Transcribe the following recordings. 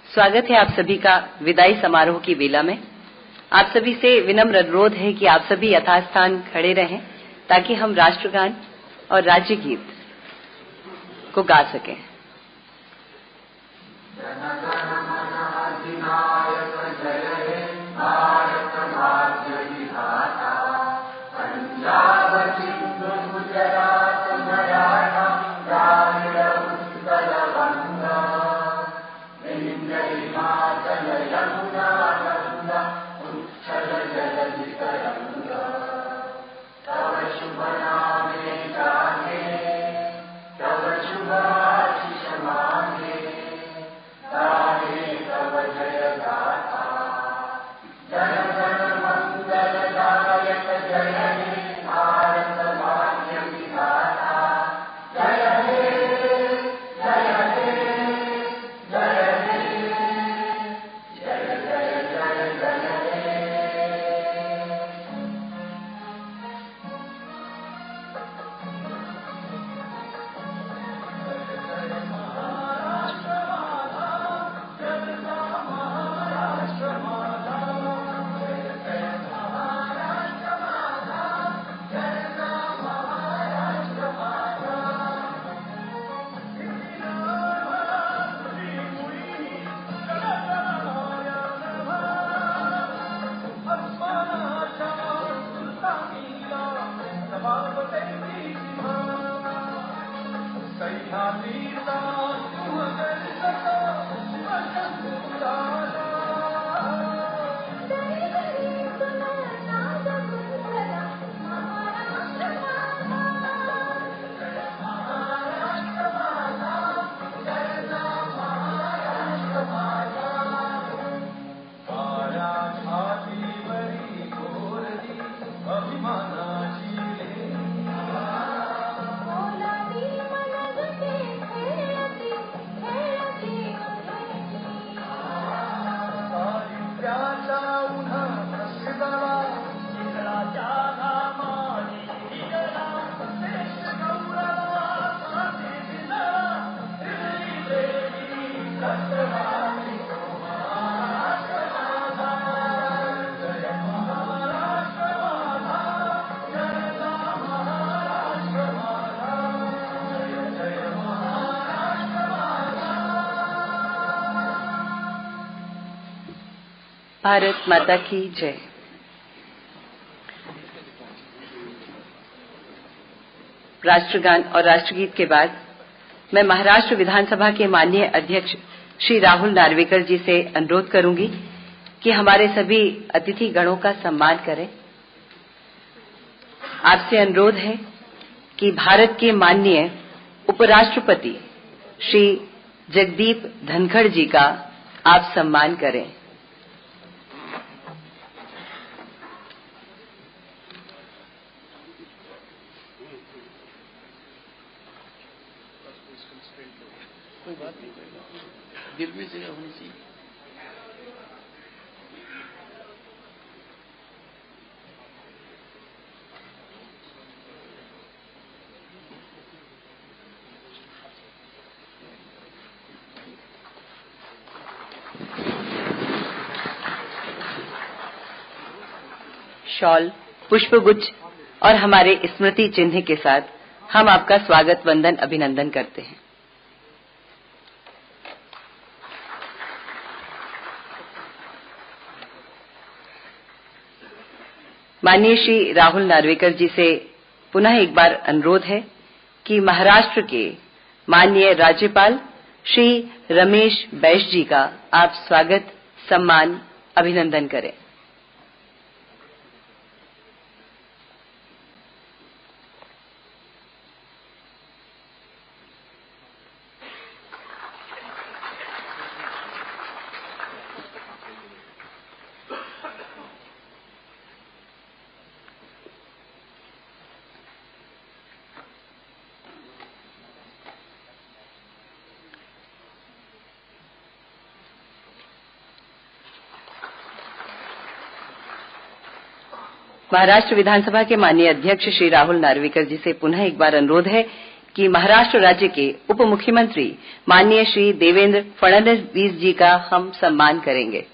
स्वागत है आप सभी का विदाई समारोह की बेला में। आप सभी से विनम्र अनुरोध है कि आप सभी यथास्थान खड़े रहें ताकि हम राष्ट्रगान और राज्य गीत को गा सकें। भारत माता की जय। राष्ट्रगान और राष्ट्रगीत के बाद मैं महाराष्ट्र विधानसभा के माननीय अध्यक्ष श्री राहुल नार्वेकर जी से अनुरोध करूंगी कि हमारे सभी अतिथि गणों का सम्मान करें। आपसे अनुरोध है कि भारत के माननीय उपराष्ट्रपति श्री जगदीप धनखड़ जी का आप सम्मान करें। कोई बात नहीं, दिल में जगह होनी चाहिए। शॉल, पुष्पगुच्छ और हमारे स्मृति चिन्ह के साथ हम आपका स्वागत वंदन अभिनंदन करते हैं। माननीय श्री राहुल नार्वेकर जी से पुनः एक बार अनुरोध है कि महाराष्ट्र के माननीय राज्यपाल श्री रमेश बैस जी का आप स्वागत सम्मान अभिनंदन करें। महाराष्ट्र विधानसभा के माननीय अध्यक्ष श्री राहुल नार्वेकर जी से पुनः एक बार अनुरोध है कि महाराष्ट्र राज्य के उप मुख्यमंत्री माननीय श्री देवेंद्र फडणवीस जी का हम सम्मान करेंगे।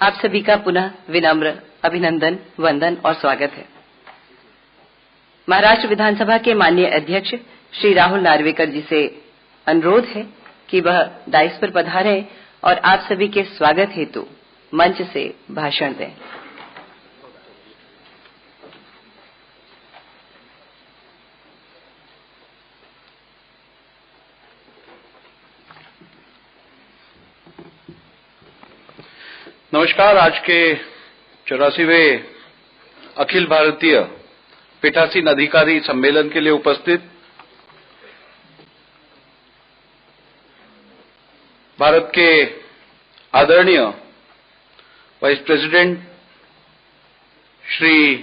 आप सभी का पुनः विनम्र अभिनंदन, वंदन और स्वागत है। महाराष्ट्र विधानसभा के माननीय अध्यक्ष श्री राहुल नार्वेकर जी से अनुरोध है कि वह डाइस पर पधारें और आप सभी के स्वागत हेतु मंच से भाषण दें। नमस्कार। आज के 84वें अखिल भारतीय पीठासीन अधिकारी सम्मेलन के लिए उपस्थित भारत के आदरणीय वाइस प्रेसिडेंट श्री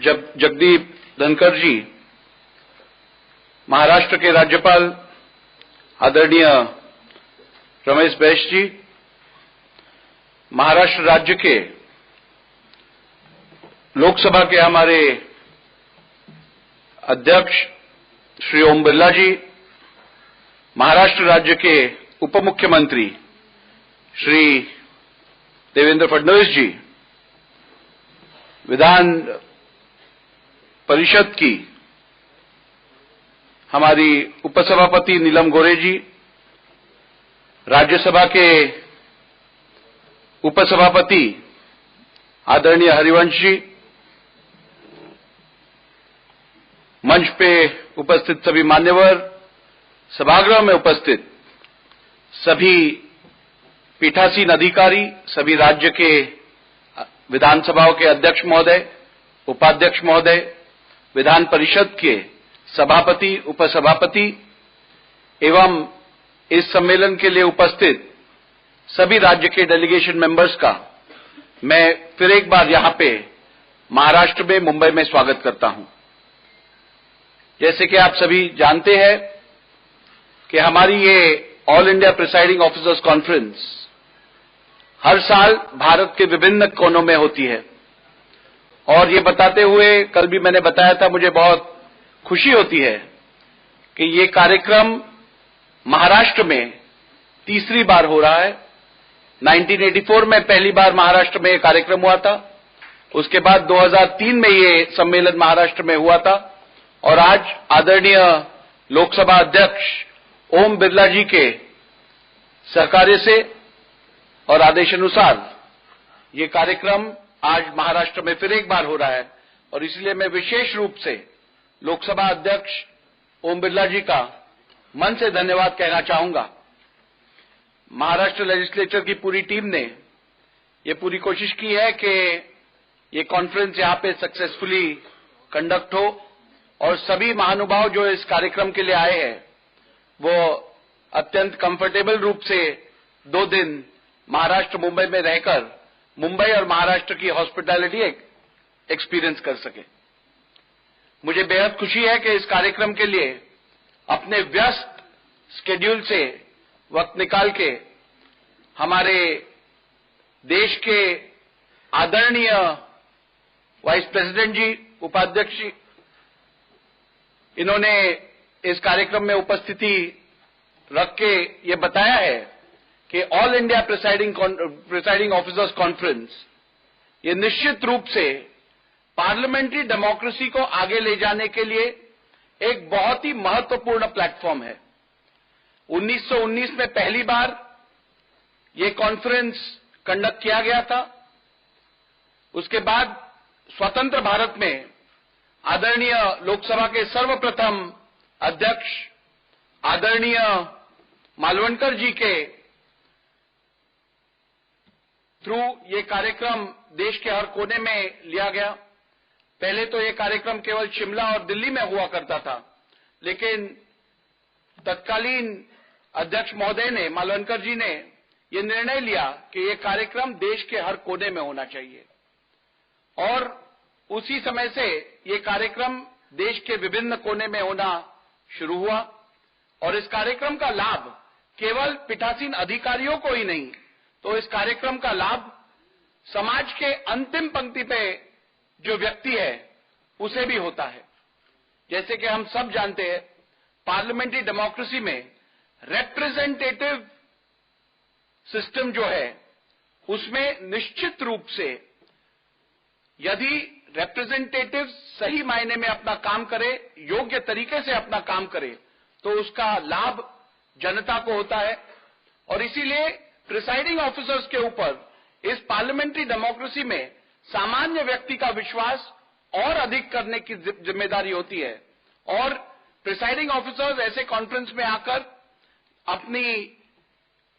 जगदीप धनखर जी, महाराष्ट्र के राज्यपाल आदरणीय रमेश बैस जी, महाराष्ट्र राज्य के लोकसभा के हमारे अध्यक्ष श्री ओम बिरला जी, महाराष्ट्र राज्य के उप मुख्यमंत्री श्री देवेंद्र फडणवीस जी, विधान परिषद की हमारी उपसभापति नीलम गोरे जी, राज्यसभा के उपसभापति आदरणीय हरिवंश जी, मंच पे उपस्थित सभी मान्यवर, सभागृह में उपस्थित सभी पीठासीन अधिकारी, सभी राज्य के विधानसभाओं के अध्यक्ष महोदय, उपाध्यक्ष महोदय, विधान परिषद के सभापति, उपसभापति एवं इस सम्मेलन के लिए उपस्थित सभी राज्य के डेलीगेशन मेंबर्स का मैं फिर एक बार यहां पे महाराष्ट्र में मुंबई में स्वागत करता हूं। जैसे कि आप सभी जानते हैं कि हमारी ये all India presiding officers conference हर साल भारत के विभिन्न कोनों में होती है और ये बताते हुए कल भी मैंने बताया था, मुझे बहुत खुशी होती है कि ये कार्यक्रम महाराष्ट्र में तीसरी बार हो रहा है। 1984 में पहली बार महाराष्ट्र में ये कार्यक्रम हुआ था, उसके बाद 2003 में ये सम्मेलन महाराष्ट्र में हुआ था और आज आदरणीय लोकसभा अध्यक्ष ओम बिरला जी के सहकार्य से और आदेशानुसार ये कार्यक्रम आज महाराष्ट्र में फिर एक बार हो रहा है और इसलिए मैं विशेष रूप से लोकसभा अध्यक्ष ओम बिरला जी का मन से धन्यवाद कहना चाहूंगा। महाराष्ट्र लेजिस्लेचर की पूरी टीम ने ये पूरी कोशिश की है कि ये कॉन्फ्रेंस यहाँ पे सक्सेसफुली कंडक्ट हो और सभी महानुभाव जो इस कार्यक्रम के लिए आए हैं वो अत्यंत कंफर्टेबल रूप से 2 दिन महाराष्ट्र मुंबई में रहकर मुंबई और महाराष्ट्र की हॉस्पिटैलिटी एक्सपीरियंस कर सके। मुझे बेहद खुशी है कि इस कार्यक्रम के लिए अपने व्यस्त शेड्यूल से वक्त निकाल के हमारे देश के आदरणीय वाइस प्रेसिडेंट जी, उपाध्यक्ष जी, इन्होंने इस कार्यक्रम में उपस्थिति रख के ये बताया है कि all India presiding officers conference ये निश्चित रूप से पार्लियामेंट्री डेमोक्रेसी को आगे ले जाने के लिए एक बहुत ही महत्वपूर्ण प्लेटफॉर्म है। 1919 में पहली बार ये कॉन्फ्रेंस कंडक्ट किया गया था। उसके बाद स्वतंत्र भारत में आदरणीय लोकसभा के सर्वप्रथम अध्यक्ष आदरणीय मालवणकर जी के थ्रू ये कार्यक्रम देश के हर कोने में लिया गया। पहले तो ये कार्यक्रम केवल शिमला और दिल्ली में हुआ करता था, लेकिन तत्कालीन अध्यक्ष महोदय ने, मालवनकर जी ने ये निर्णय लिया कि ये कार्यक्रम देश के हर कोने में होना चाहिए और उसी समय से ये कार्यक्रम देश के विभिन्न कोने में होना शुरू हुआ और इस कार्यक्रम का लाभ केवल पीठासीन अधिकारियों को ही नहीं, तो इस कार्यक्रम का लाभ समाज के अंतिम पंक्ति पे जो व्यक्ति है उसे भी होता है। जैसे कि हम सब जानते हैं, पार्लियामेंट्री डेमोक्रेसी में रिप्रेजेंटेटिव सिस्टम जो है उसमें निश्चित रूप से यदि रिप्रेजेंटेटिव सही मायने में अपना काम करे, योग्य तरीके से अपना काम करे, तो उसका लाभ जनता को होता है और इसीलिए प्रिसाइडिंग ऑफिसर्स के ऊपर इस पार्लियामेंट्री डेमोक्रेसी में सामान्य व्यक्ति का विश्वास और अधिक करने की जिम्मेदारी होती है और प्रिसाइडिंग ऑफिसर्स ऐसे कॉन्फ्रेंस में आकर अपनी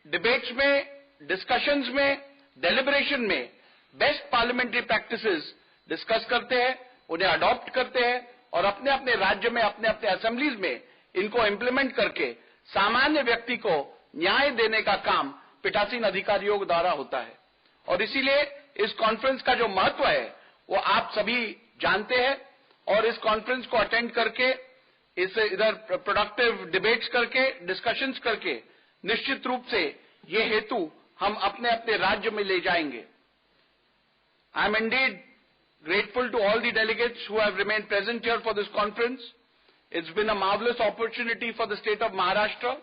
डिबेट्स में, डिस्कशंस में, डेलिब्रेशन में बेस्ट पार्लियामेंट्री प्रैक्टिसेस डिस्कस करते हैं, उन्हें अडॉप्ट करते हैं और अपने अपने राज्य में, अपने अपने असेंबलीज में इनको इम्प्लीमेंट करके सामान्य व्यक्ति को न्याय देने का काम पीठासीन अधिकारियों द्वारा होता है। और इसीलिए इस कॉन्फ्रेंस का जो महत्व है वो आप सभी जानते हैं और इस कॉन्फ्रेंस को अटेंड करके, इस इधर प्रोडक्टिव डिबेट्स करके, डिस्कशंस करके निश्चित रूप से ये हेतु हम अपने अपने राज्य में ले जाएंगे। I am indeed grateful to all the delegates who have remained present here for this conference. It's been a marvelous opportunity for the state of Maharashtra.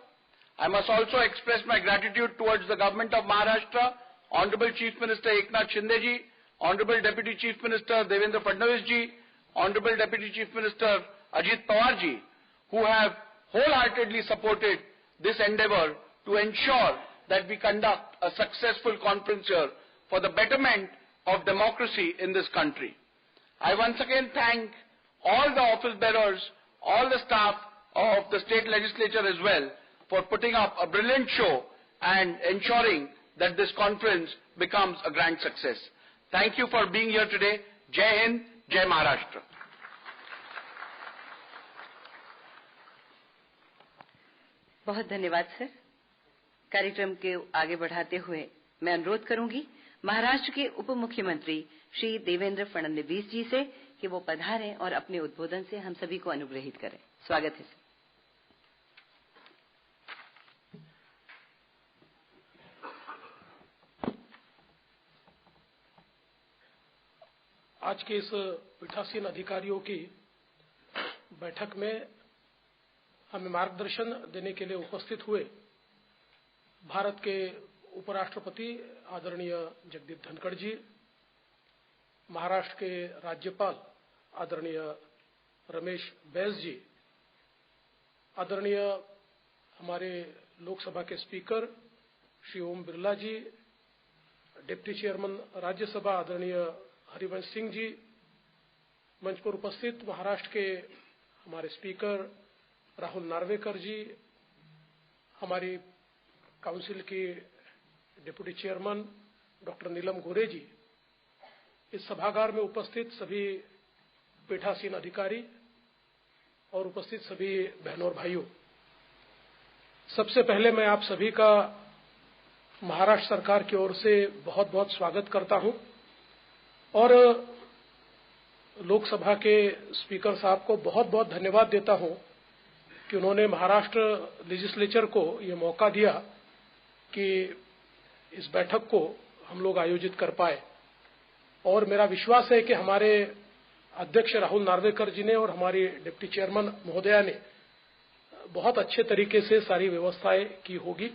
I must also express my gratitude towards the government of Maharashtra, Honorable Chief Minister Eknath Shinde ji, Honorable Deputy Chief Minister Devendra Fadnavis ji, Honorable Deputy Chief Minister Ajit Pawar ji, who have wholeheartedly supported this endeavor to ensure that we conduct a successful conference here for the betterment of democracy in this country. I once again thank all the office bearers, all the staff of the state legislature as well for putting up a brilliant show and ensuring that this conference becomes a grand success. Thank you for being here today. Jai Hind, Jai Maharashtra. बहुत धन्यवाद sir. कार्यक्रम के आगे बढ़ाते हुए मैं अनुरोध करूंगी महाराष्ट्र के उप मुख्यमंत्री श्री देवेंद्र फडणवीस जी से कि वो पधारें और अपने उद्बोधन से हम सभी को अनुग्रहित करें। स्वागत है सर। आज के इस पीठासीन अधिकारियों की बैठक में हमें मार्गदर्शन देने के लिए उपस्थित हुए भारत के उपराष्ट्रपति आदरणीय जगदीप धनखड़ जी, महाराष्ट्र के राज्यपाल आदरणीय रमेश बैस जी, आदरणीय हमारे लोकसभा के स्पीकर श्री ओम बिरला जी, डिप्टी चेयरमैन राज्यसभा आदरणीय हरिवंश सिंह जी, मंच पर उपस्थित महाराष्ट्र के हमारे स्पीकर राहुल नार्वेकर जी, हमारी काउंसिल की डिप्टी चेयरमैन डॉक्टर नीलम गोरे जी, इस सभागार में उपस्थित सभी पीठासीन अधिकारी और उपस्थित सभी बहनों और भाइयों, सबसे पहले मैं आप सभी का महाराष्ट्र सरकार की ओर से बहुत बहुत स्वागत करता हूं और लोकसभा के स्पीकर साहब को बहुत बहुत धन्यवाद देता हूं कि उन्होंने महाराष्ट्र लेजिस्लेचर को ये मौका दिया कि इस बैठक को हम लोग आयोजित कर पाए। और मेरा विश्वास है कि हमारे अध्यक्ष राहुल नार्वेकर जी ने और हमारी डिप्टी चेयरमैन महोदया ने बहुत अच्छे तरीके से सारी व्यवस्थाएं की होगी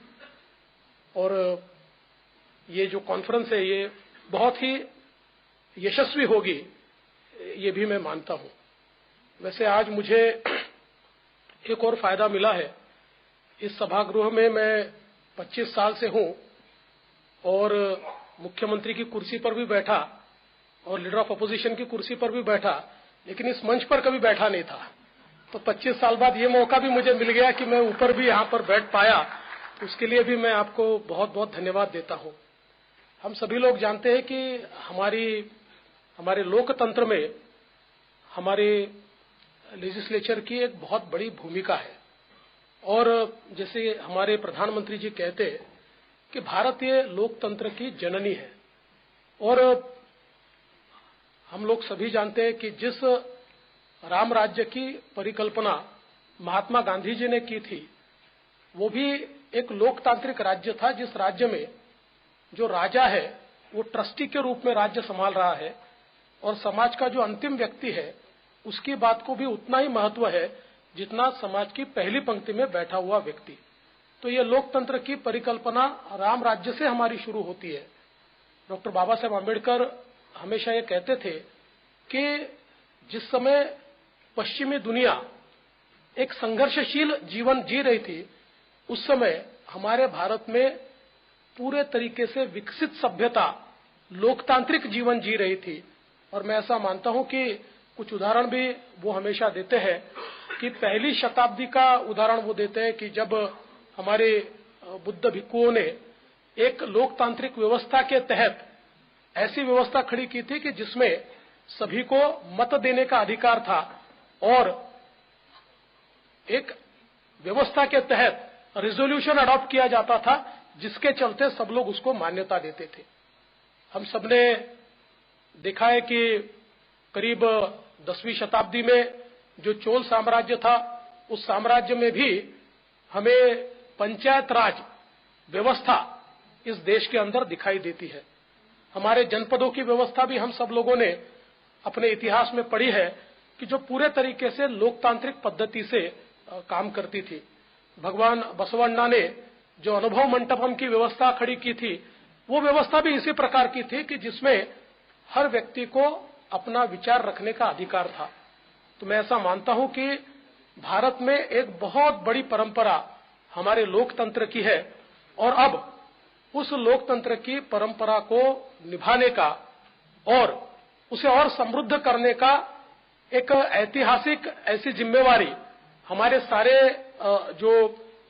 और ये जो कॉन्फ्रेंस है ये बहुत ही यशस्वी होगी, ये भी मैं मानता हूं। वैसे आज मुझे एक और फायदा मिला है। इस सभागृह में मैं 25 साल से हूं और मुख्यमंत्री की कुर्सी पर भी बैठा और लीडर ऑफ अपोजिशन की कुर्सी पर भी बैठा, लेकिन इस मंच पर कभी बैठा नहीं था। तो 25 साल बाद ये मौका भी मुझे मिल गया कि मैं ऊपर भी यहां पर बैठ पाया, उसके लिए भी मैं आपको बहुत बहुत धन्यवाद देता हूं। हम सभी लोग जानते हैं कि हमारे लोकतंत्र में हमारे लेजिस्लेचर की एक बहुत बड़ी भूमिका है और जैसे हमारे प्रधानमंत्री जी कहते हैं कि भारतीय लोकतंत्र की जननी है, और हम लोग सभी जानते हैं कि जिस राम राज्य की परिकल्पना महात्मा गांधी जी ने की थी, वो भी एक लोकतांत्रिक राज्य था, जिस राज्य में जो राजा है वो ट्रस्टी के रूप में राज्य संभाल रहा है, और समाज का जो अंतिम व्यक्ति है उसकी बात को भी उतना ही महत्व है जितना समाज की पहली पंक्ति में बैठा हुआ व्यक्ति। तो ये लोकतंत्र की परिकल्पना राम राज्य से हमारी शुरू होती है। डॉक्टर बाबा साहेब आम्बेडकर हमेशा ये कहते थे कि जिस समय पश्चिमी दुनिया एक संघर्षशील जीवन जी रही थी, उस समय हमारे भारत में पूरे तरीके से विकसित सभ्यता लोकतांत्रिक जीवन जी रही थी। और मैं ऐसा मानता हूं कि कुछ उदाहरण भी वो हमेशा देते हैं कि पहली शताब्दी का उदाहरण वो देते हैं कि जब हमारे बुद्ध भिक्षुओं ने एक लोकतांत्रिक व्यवस्था के तहत ऐसी व्यवस्था खड़ी की थी कि जिसमें सभी को मत देने का अधिकार था, और एक व्यवस्था के तहत रिजोल्यूशन अडॉप्ट किया जाता था, जिसके चलते सब लोग उसको मान्यता देते थे। हम सबने देखा है कि करीब 10वीं शताब्दी में जो चोल साम्राज्य था, उस साम्राज्य में भी हमें पंचायत राज व्यवस्था इस देश के अंदर दिखाई देती है। हमारे जनपदों की व्यवस्था भी हम सब लोगों ने अपने इतिहास में पढ़ी है कि जो पूरे तरीके से लोकतांत्रिक पद्धति से काम करती थी। भगवान बसवण्णा ने जो अनुभव मंटपम की व्यवस्था खड़ी की थी, वो व्यवस्था भी इसी प्रकार की थी कि जिसमें हर व्यक्ति को अपना विचार रखने का अधिकार था। तो मैं ऐसा मानता हूं कि भारत में एक बहुत बड़ी परंपरा हमारे लोकतंत्र की है, और अब उस लोकतंत्र की परंपरा को निभाने का और उसे और समृद्ध करने का एक ऐतिहासिक ऐसी जिम्मेवारी हमारे सारे जो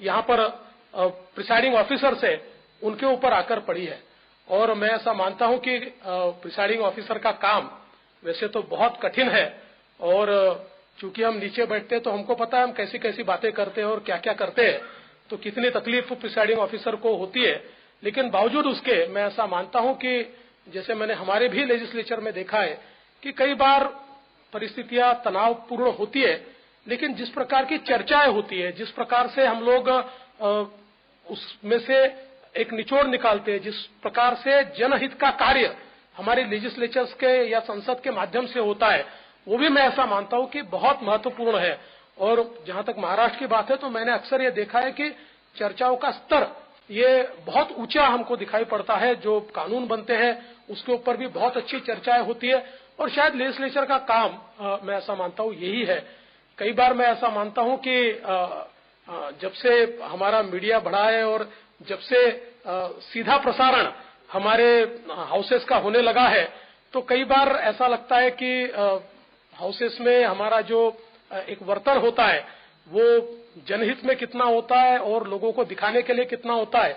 यहाँ पर प्रिसाइडिंग ऑफिसर्स है उनके ऊपर आकर पड़ी है। और मैं ऐसा मानता हूं कि प्रिसाइडिंग ऑफिसर का काम वैसे तो बहुत कठिन है, और चूंकि हम नीचे बैठते हैं तो हमको पता है हम कैसी कैसी बातें करते हैं और क्या क्या करते हैं, तो कितनी तकलीफ प्रिसाइडिंग ऑफिसर को होती है। लेकिन बावजूद उसके मैं ऐसा मानता हूं कि जैसे मैंने हमारे भी लेजिस्लेचर में देखा है कि कई बार परिस्थितियां तनावपूर्ण होती है, लेकिन जिस प्रकार की चर्चाएं होती है, जिस प्रकार से हम लोग उसमें से एक निचोड़ निकालते हैं, जिस प्रकार से जनहित का कार्य हमारे लेजिस्लेचर्स के या संसद के माध्यम से होता है, वो भी मैं ऐसा मानता हूं कि बहुत महत्वपूर्ण है। और जहां तक महाराष्ट्र की बात है तो मैंने अक्सर ये देखा है कि चर्चाओं का स्तर ये बहुत ऊंचा हमको दिखाई पड़ता है। जो कानून बनते हैं उसके ऊपर भी बहुत अच्छी चर्चाएं होती है, और शायद लेजिस्लेचर का काम मैं ऐसा मानता हूं यही है। कई बार मैं ऐसा मानता हूं कि जब से हमारा मीडिया बढ़ा है और जब से सीधा प्रसारण हमारे हाउसेस का होने लगा है, तो कई बार ऐसा लगता है कि हाउसेस में हमारा जो एक वर्तन होता है वो जनहित में कितना होता है और लोगों को दिखाने के लिए कितना होता है,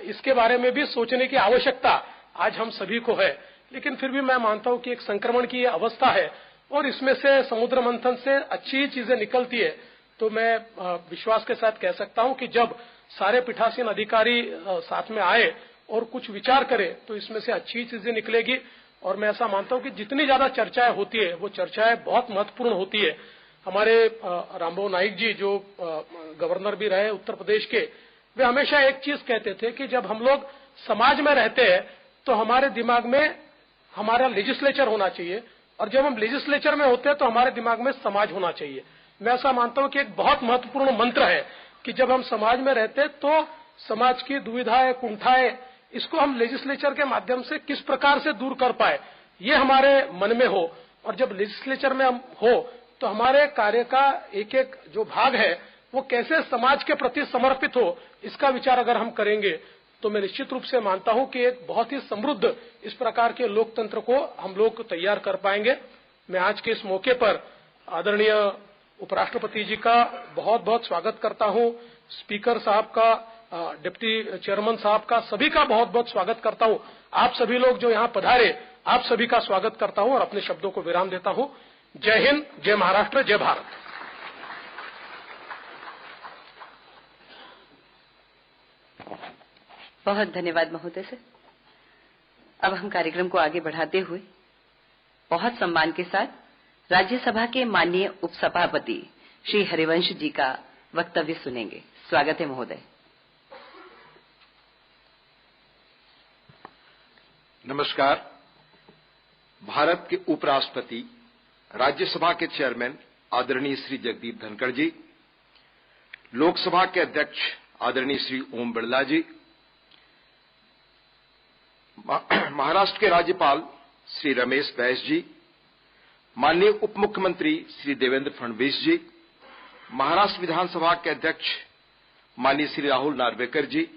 इसके बारे में भी सोचने की आवश्यकता आज हम सभी को है। लेकिन फिर भी मैं मानता हूं कि एक संक्रमण की अवस्था है और इसमें से समुद्र मंथन से अच्छी चीजें निकलती है। तो मैं विश्वास के साथ कह सकता हूं कि जब सारे पीठासीन अधिकारी साथ में आए और कुछ विचार करें तो इसमें से अच्छी चीजें निकलेगी। और मैं ऐसा मानता हूं कि जितनी ज्यादा चर्चाएं होती है वो चर्चाएं बहुत महत्वपूर्ण होती है। हमारे रामबाबू नाईक जी जो गवर्नर भी रहे उत्तर प्रदेश के, वे हमेशा एक चीज कहते थे कि जब हम लोग समाज में रहते हैं तो हमारे दिमाग में हमारा लेजिस्लेचर होना चाहिए, और जब हम लेजिस्लेचर में होते हैं तो हमारे दिमाग में समाज होना चाहिए। मैं ऐसा मानता हूं कि एक बहुत महत्वपूर्ण मंत्र है कि जब हम समाज में रहते हैं तो समाज की दुविधाएं कुंठाएं इसको हम लेजिस्लेचर के माध्यम से किस प्रकार से दूर कर पाए, ये हमारे मन में हो। और जब लेजिस्लेचर में हम हो तो हमारे कार्य का एक एक जो भाग है वो कैसे समाज के प्रति समर्पित हो, इसका विचार अगर हम करेंगे तो मैं निश्चित रूप से मानता हूं कि एक बहुत ही समृद्ध इस प्रकार के लोकतंत्र को हम लोग तैयार कर पाएंगे। मैं आज के इस मौके पर आदरणीय उपराष्ट्रपति जी का बहुत बहुत स्वागत करता हूं, स्पीकर साहब का, डिप्टी चेयरमैन साहब का, सभी का बहुत बहुत स्वागत करता हूं। आप सभी लोग जो यहाँ पधारे, आप सभी का स्वागत करता हूं और अपने शब्दों को विराम देता हूं। जय हिंद, जय महाराष्ट्र, जय भारत। बहुत धन्यवाद महोदय सर। अब हम कार्यक्रम को आगे बढ़ाते हुए बहुत सम्मान के साथ राज्यसभा के माननीय उपसभापति श्री हरिवंश जी का वक्तव्य सुनेंगे। स्वागत है महोदय। नमस्कार। भारत के उपराष्ट्रपति, राज्यसभा के चेयरमैन आदरणीय श्री जगदीप धनखड़ जी, लोकसभा के अध्यक्ष आदरणीय श्री ओम बिरला जी, महाराष्ट्र के राज्यपाल श्री रमेश बैस जी, माननीय उप मुख्यमंत्री श्री देवेंद्र फडणवीस जी, महाराष्ट्र विधानसभा के अध्यक्ष माननीय श्री राहुल नार्वेकर जी,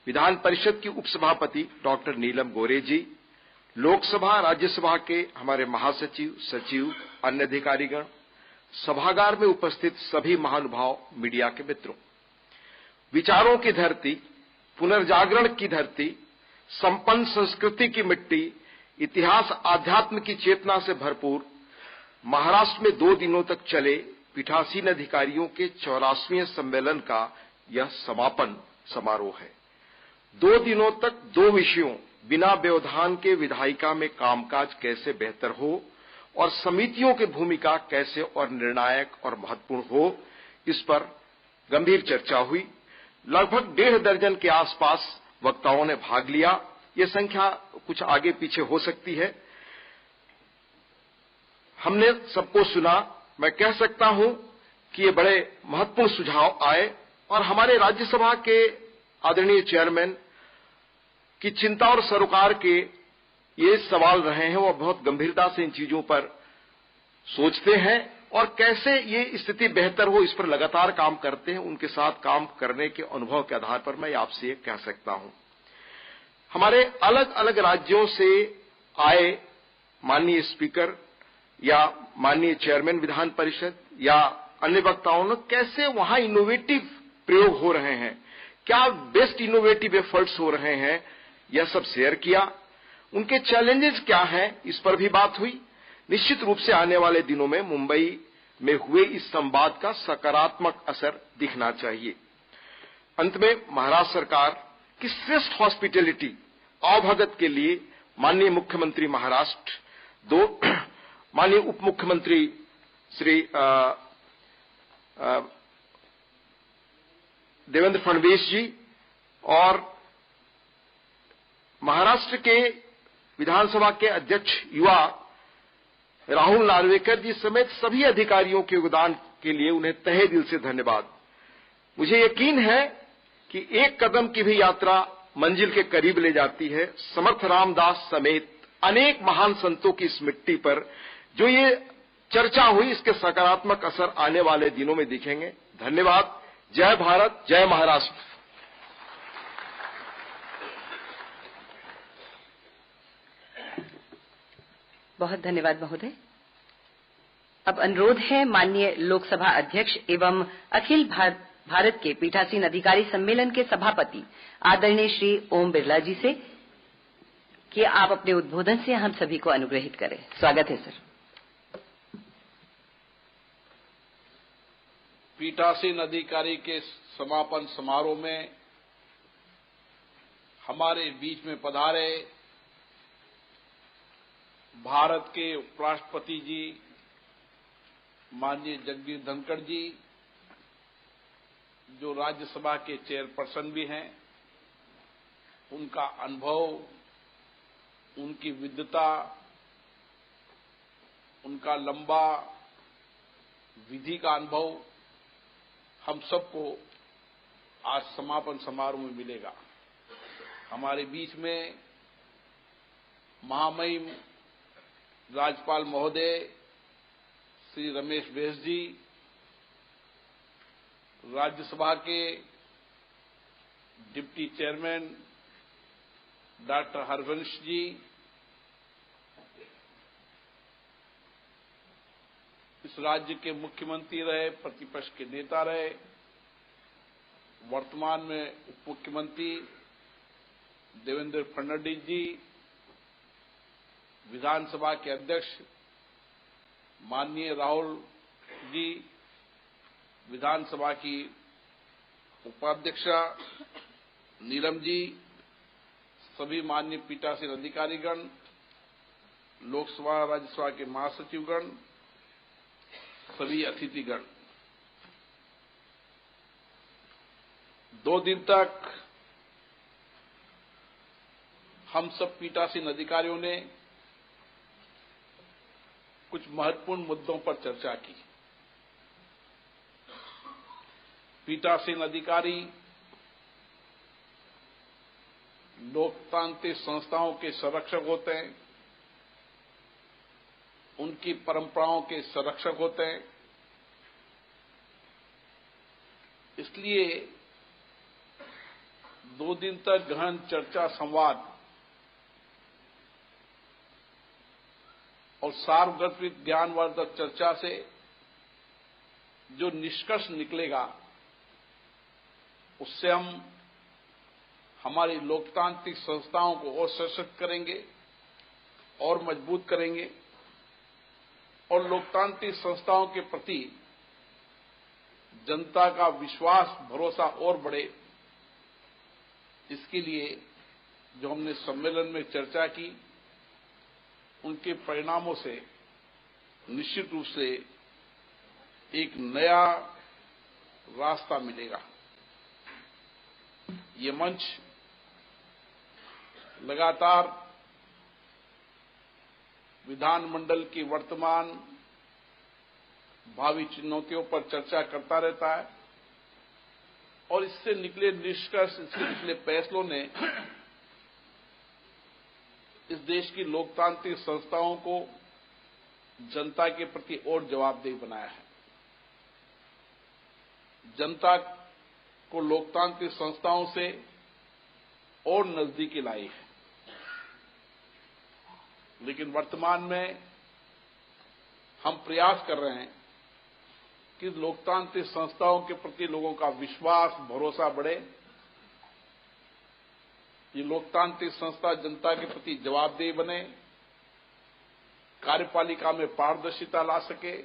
विधान परिषद की उपसभापति डॉक्टर नीलम गोरे जी, लोकसभा राज्यसभा के हमारे महासचिव, सचिव, अन्य अधिकारीगण, सभागार में उपस्थित सभी महानुभाव, मीडिया के मित्रों, विचारों की धरती, पुनर्जागरण की धरती, संपन्न संस्कृति की मिट्टी, इतिहास आध्यात्म की चेतना से भरपूर महाराष्ट्र में 2 दिनों तक चले पीठासीन अधिकारियों के 84वें सम्मेलन का यह समापन समारोह है। 2 दिनों तक 2 विषयों बिना व्यवधान के विधायिका में कामकाज कैसे बेहतर हो और समितियों की भूमिका कैसे और निर्णायक और महत्वपूर्ण हो, इस पर गंभीर चर्चा हुई। लगभग 1.5 दर्जन के आसपास वक्ताओं ने भाग लिया। ये संख्या कुछ आगे पीछे हो सकती है। हमने सबको सुना। मैं कह सकता हूं कि ये बड़े महत्वपूर्ण सुझाव आए और हमारे राज्यसभा के आदरणीय चेयरमैन की चिंता और सरोकार के ये सवाल रहे हैं। वो बहुत गंभीरता से इन चीजों पर सोचते हैं और कैसे ये स्थिति बेहतर हो, इस पर लगातार काम करते हैं। उनके साथ काम करने के अनुभव के आधार पर मैं आपसे ये कह सकता हूं। हमारे अलग अलग राज्यों से आए माननीय स्पीकर या माननीय चेयरमैन विधान परिषद या अन्य वक्ताओं ने कैसे वहां इनोवेटिव प्रयोग हो रहे हैं, क्या बेस्ट इनोवेटिव एफर्ट्स हो रहे हैं, यह सब शेयर किया। उनके चैलेंजेस क्या हैं, इस पर भी बात हुई। निश्चित रूप से आने वाले दिनों में मुंबई में हुए इस संवाद का सकारात्मक असर दिखना चाहिए। अंत में महाराष्ट्र सरकार की श्रेष्ठ हॉस्पिटैलिटी आवभगत के लिए माननीय मुख्यमंत्री महाराष्ट्र, 2 माननीय उप मुख्यमंत्री श्री देवेंद्र फडणवीस जी और महाराष्ट्र के विधानसभा के अध्यक्ष युवा राहुल नार्वेकर जी समेत सभी अधिकारियों के योगदान के लिए उन्हें तहे दिल से धन्यवाद। मुझे यकीन है कि एक कदम की भी यात्रा मंजिल के करीब ले जाती है। समर्थ रामदास समेत अनेक महान संतों की इस मिट्टी पर जो ये चर्चा हुई, इसके सकारात्मक असर आने वाले दिनों में दिखेंगे। धन्यवाद। जय भारत, जय महाराष्ट्र। बहुत धन्यवाद महोदय। अब अनुरोध है माननीय लोकसभा अध्यक्ष एवं अखिल भारत के पीठासीन अधिकारी सम्मेलन के सभापति आदरणीय श्री ओम बिरला जी से कि आप अपने उद्बोधन से हम सभी को अनुग्रहित करें। स्वागत है सर। पीठासीन अधिकारी के समापन समारोह में हमारे बीच में पधारे भारत के उपराष्ट्रपति जी माननीय जगदीप धनखड़ जी, जो राज्यसभा के चेयरपर्सन भी हैं, उनका अनुभव, उनकी विद्वता, उनका लंबा विधि का अनुभव हम सबको आज समापन समारोह में मिलेगा। हमारे बीच में महामहिम राज्यपाल महोदय श्री रमेश बैस जी, राज्यसभा के deputy chairman doctor Harivansh ji, इस राज्य के मुख्यमंत्री रहे, प्रतिपक्ष के नेता रहे, वर्तमान में उप मुख्यमंत्री देवेंद्र फडणवीस जी, विधानसभा के अध्यक्ष माननीय राहुल जी, विधानसभा की उपाध्यक्षा नीलम जी, सभी माननीय पीठासीन अधिकारीगण, लोकसभा राज्यसभा के महासचिवगण, सभी अतिथिगण, 2 दिन तक हम सब पीठासीन अधिकारियों ने कुछ महत्वपूर्ण मुद्दों पर चर्चा की। पीठासीन अधिकारी लोकतांत्रिक संस्थाओं के संरक्षक होते हैं, उनकी परंपराओं के संरक्षक होते हैं। इसलिए 2 दिन तक गहन चर्चा, संवाद और सार्वभौमिक ज्ञानवर्धक चर्चा से जो निष्कर्ष निकलेगा, उससे हम हमारी लोकतांत्रिक संस्थाओं को और सशक्त करेंगे और मजबूत करेंगे और लोकतांत्रिक संस्थाओं के प्रति जनता का विश्वास, भरोसा और बढ़े। इसके लिए जो हमने सम्मेलन में चर्चा की, उनके परिणामों से निश्चित रूप से एक नया रास्ता मिलेगा। ये मंच लगातार विधानमंडल की वर्तमान भावी चुनौतियों पर चर्चा करता रहता है और इससे निकले निष्कर्ष, इससे निकले फैसलों ने इस देश की लोकतांत्रिक संस्थाओं को जनता के प्रति और जवाबदेह बनाया है। जनता को लोकतांत्रिक संस्थाओं से और नजदीकी लाई है। लेकिन वर्तमान में हम प्रयास कर रहे हैं कि लोकतांत्रिक संस्थाओं के प्रति लोगों का विश्वास, भरोसा बढ़े। ये लोकतांत्रिक संस्था जनता के प्रति जवाबदेह बने, कार्यपालिका में पारदर्शिता ला सके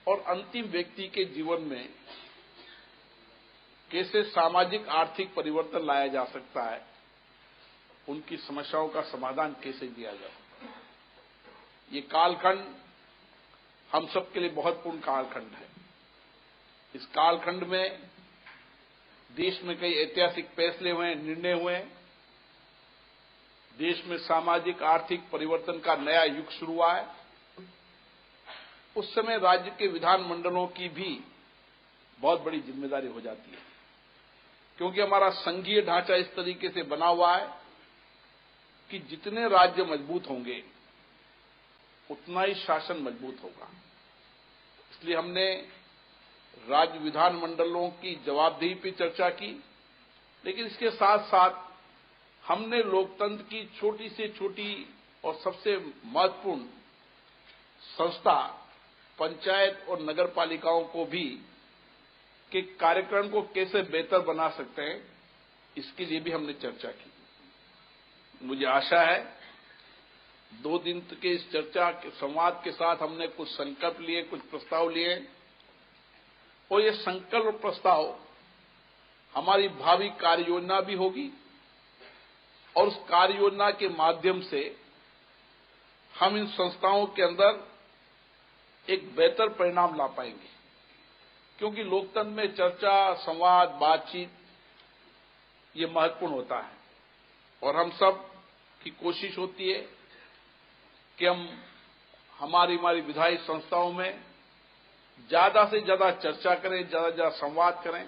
और अंतिम व्यक्ति के जीवन में कैसे सामाजिक आर्थिक परिवर्तन लाया जा सकता है, उनकी समस्याओं का समाधान कैसे दिया जा सकता है। ये कालखंड हम सबके लिए बहुत पूर्ण कालखंड है। इस कालखंड में देश में कई ऐतिहासिक फैसले हुए, निर्णय हुए। देश में सामाजिक आर्थिक परिवर्तन का नया युग शुरू हुआ है। उस समय राज्य के विधानमंडलों की भी बहुत बड़ी जिम्मेदारी हो जाती है, क्योंकि हमारा संघीय ढांचा इस तरीके से बना हुआ है कि जितने राज्य मजबूत होंगे उतना ही शासन मजबूत होगा। इसलिए हमने राज्य विधानमंडलों की जवाबदेही पर चर्चा की, लेकिन इसके साथ साथ हमने लोकतंत्र की छोटी से छोटी और सबसे महत्वपूर्ण संस्था पंचायत और नगर पालिकाओं को भी के कार्यक्रम को कैसे बेहतर बना सकते हैं, इसके लिए भी हमने चर्चा की। मुझे आशा है 2 दिन के इस चर्चा के संवाद के साथ हमने कुछ संकल्प लिए, कुछ प्रस्ताव लिए और ये संकल्प प्रस्ताव हमारी भावी कार्य योजना भी होगी और उस कार्य योजना के माध्यम से हम इन संस्थाओं के अंदर एक बेहतर परिणाम ला पाएंगे, क्योंकि लोकतंत्र में चर्चा, संवाद, बातचीत ये महत्वपूर्ण होता है और हम सब की कोशिश होती है कि हम हमारी विधायी संस्थाओं में ज्यादा से ज्यादा चर्चा करें, ज्यादा से ज्यादा संवाद करें।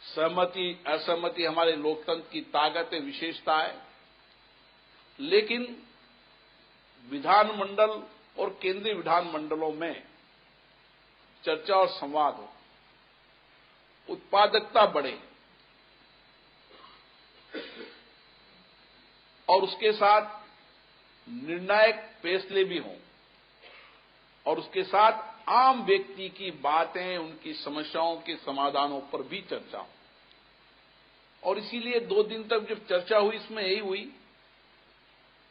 सहमति, असहमति हमारे लोकतंत्र की ताकत है, विशेषता है, लेकिन विधानमंडल और केंद्रीय विधानमंडलों में चर्चा और संवाद हो, उत्पादकता बढ़े और उसके साथ निर्णायक फैसले भी हों और उसके साथ आम व्यक्ति की बातें, उनकी समस्याओं के समाधानों पर भी चर्चा हो। और इसीलिए 2 दिन तक जब चर्चा हुई, इसमें यही हुई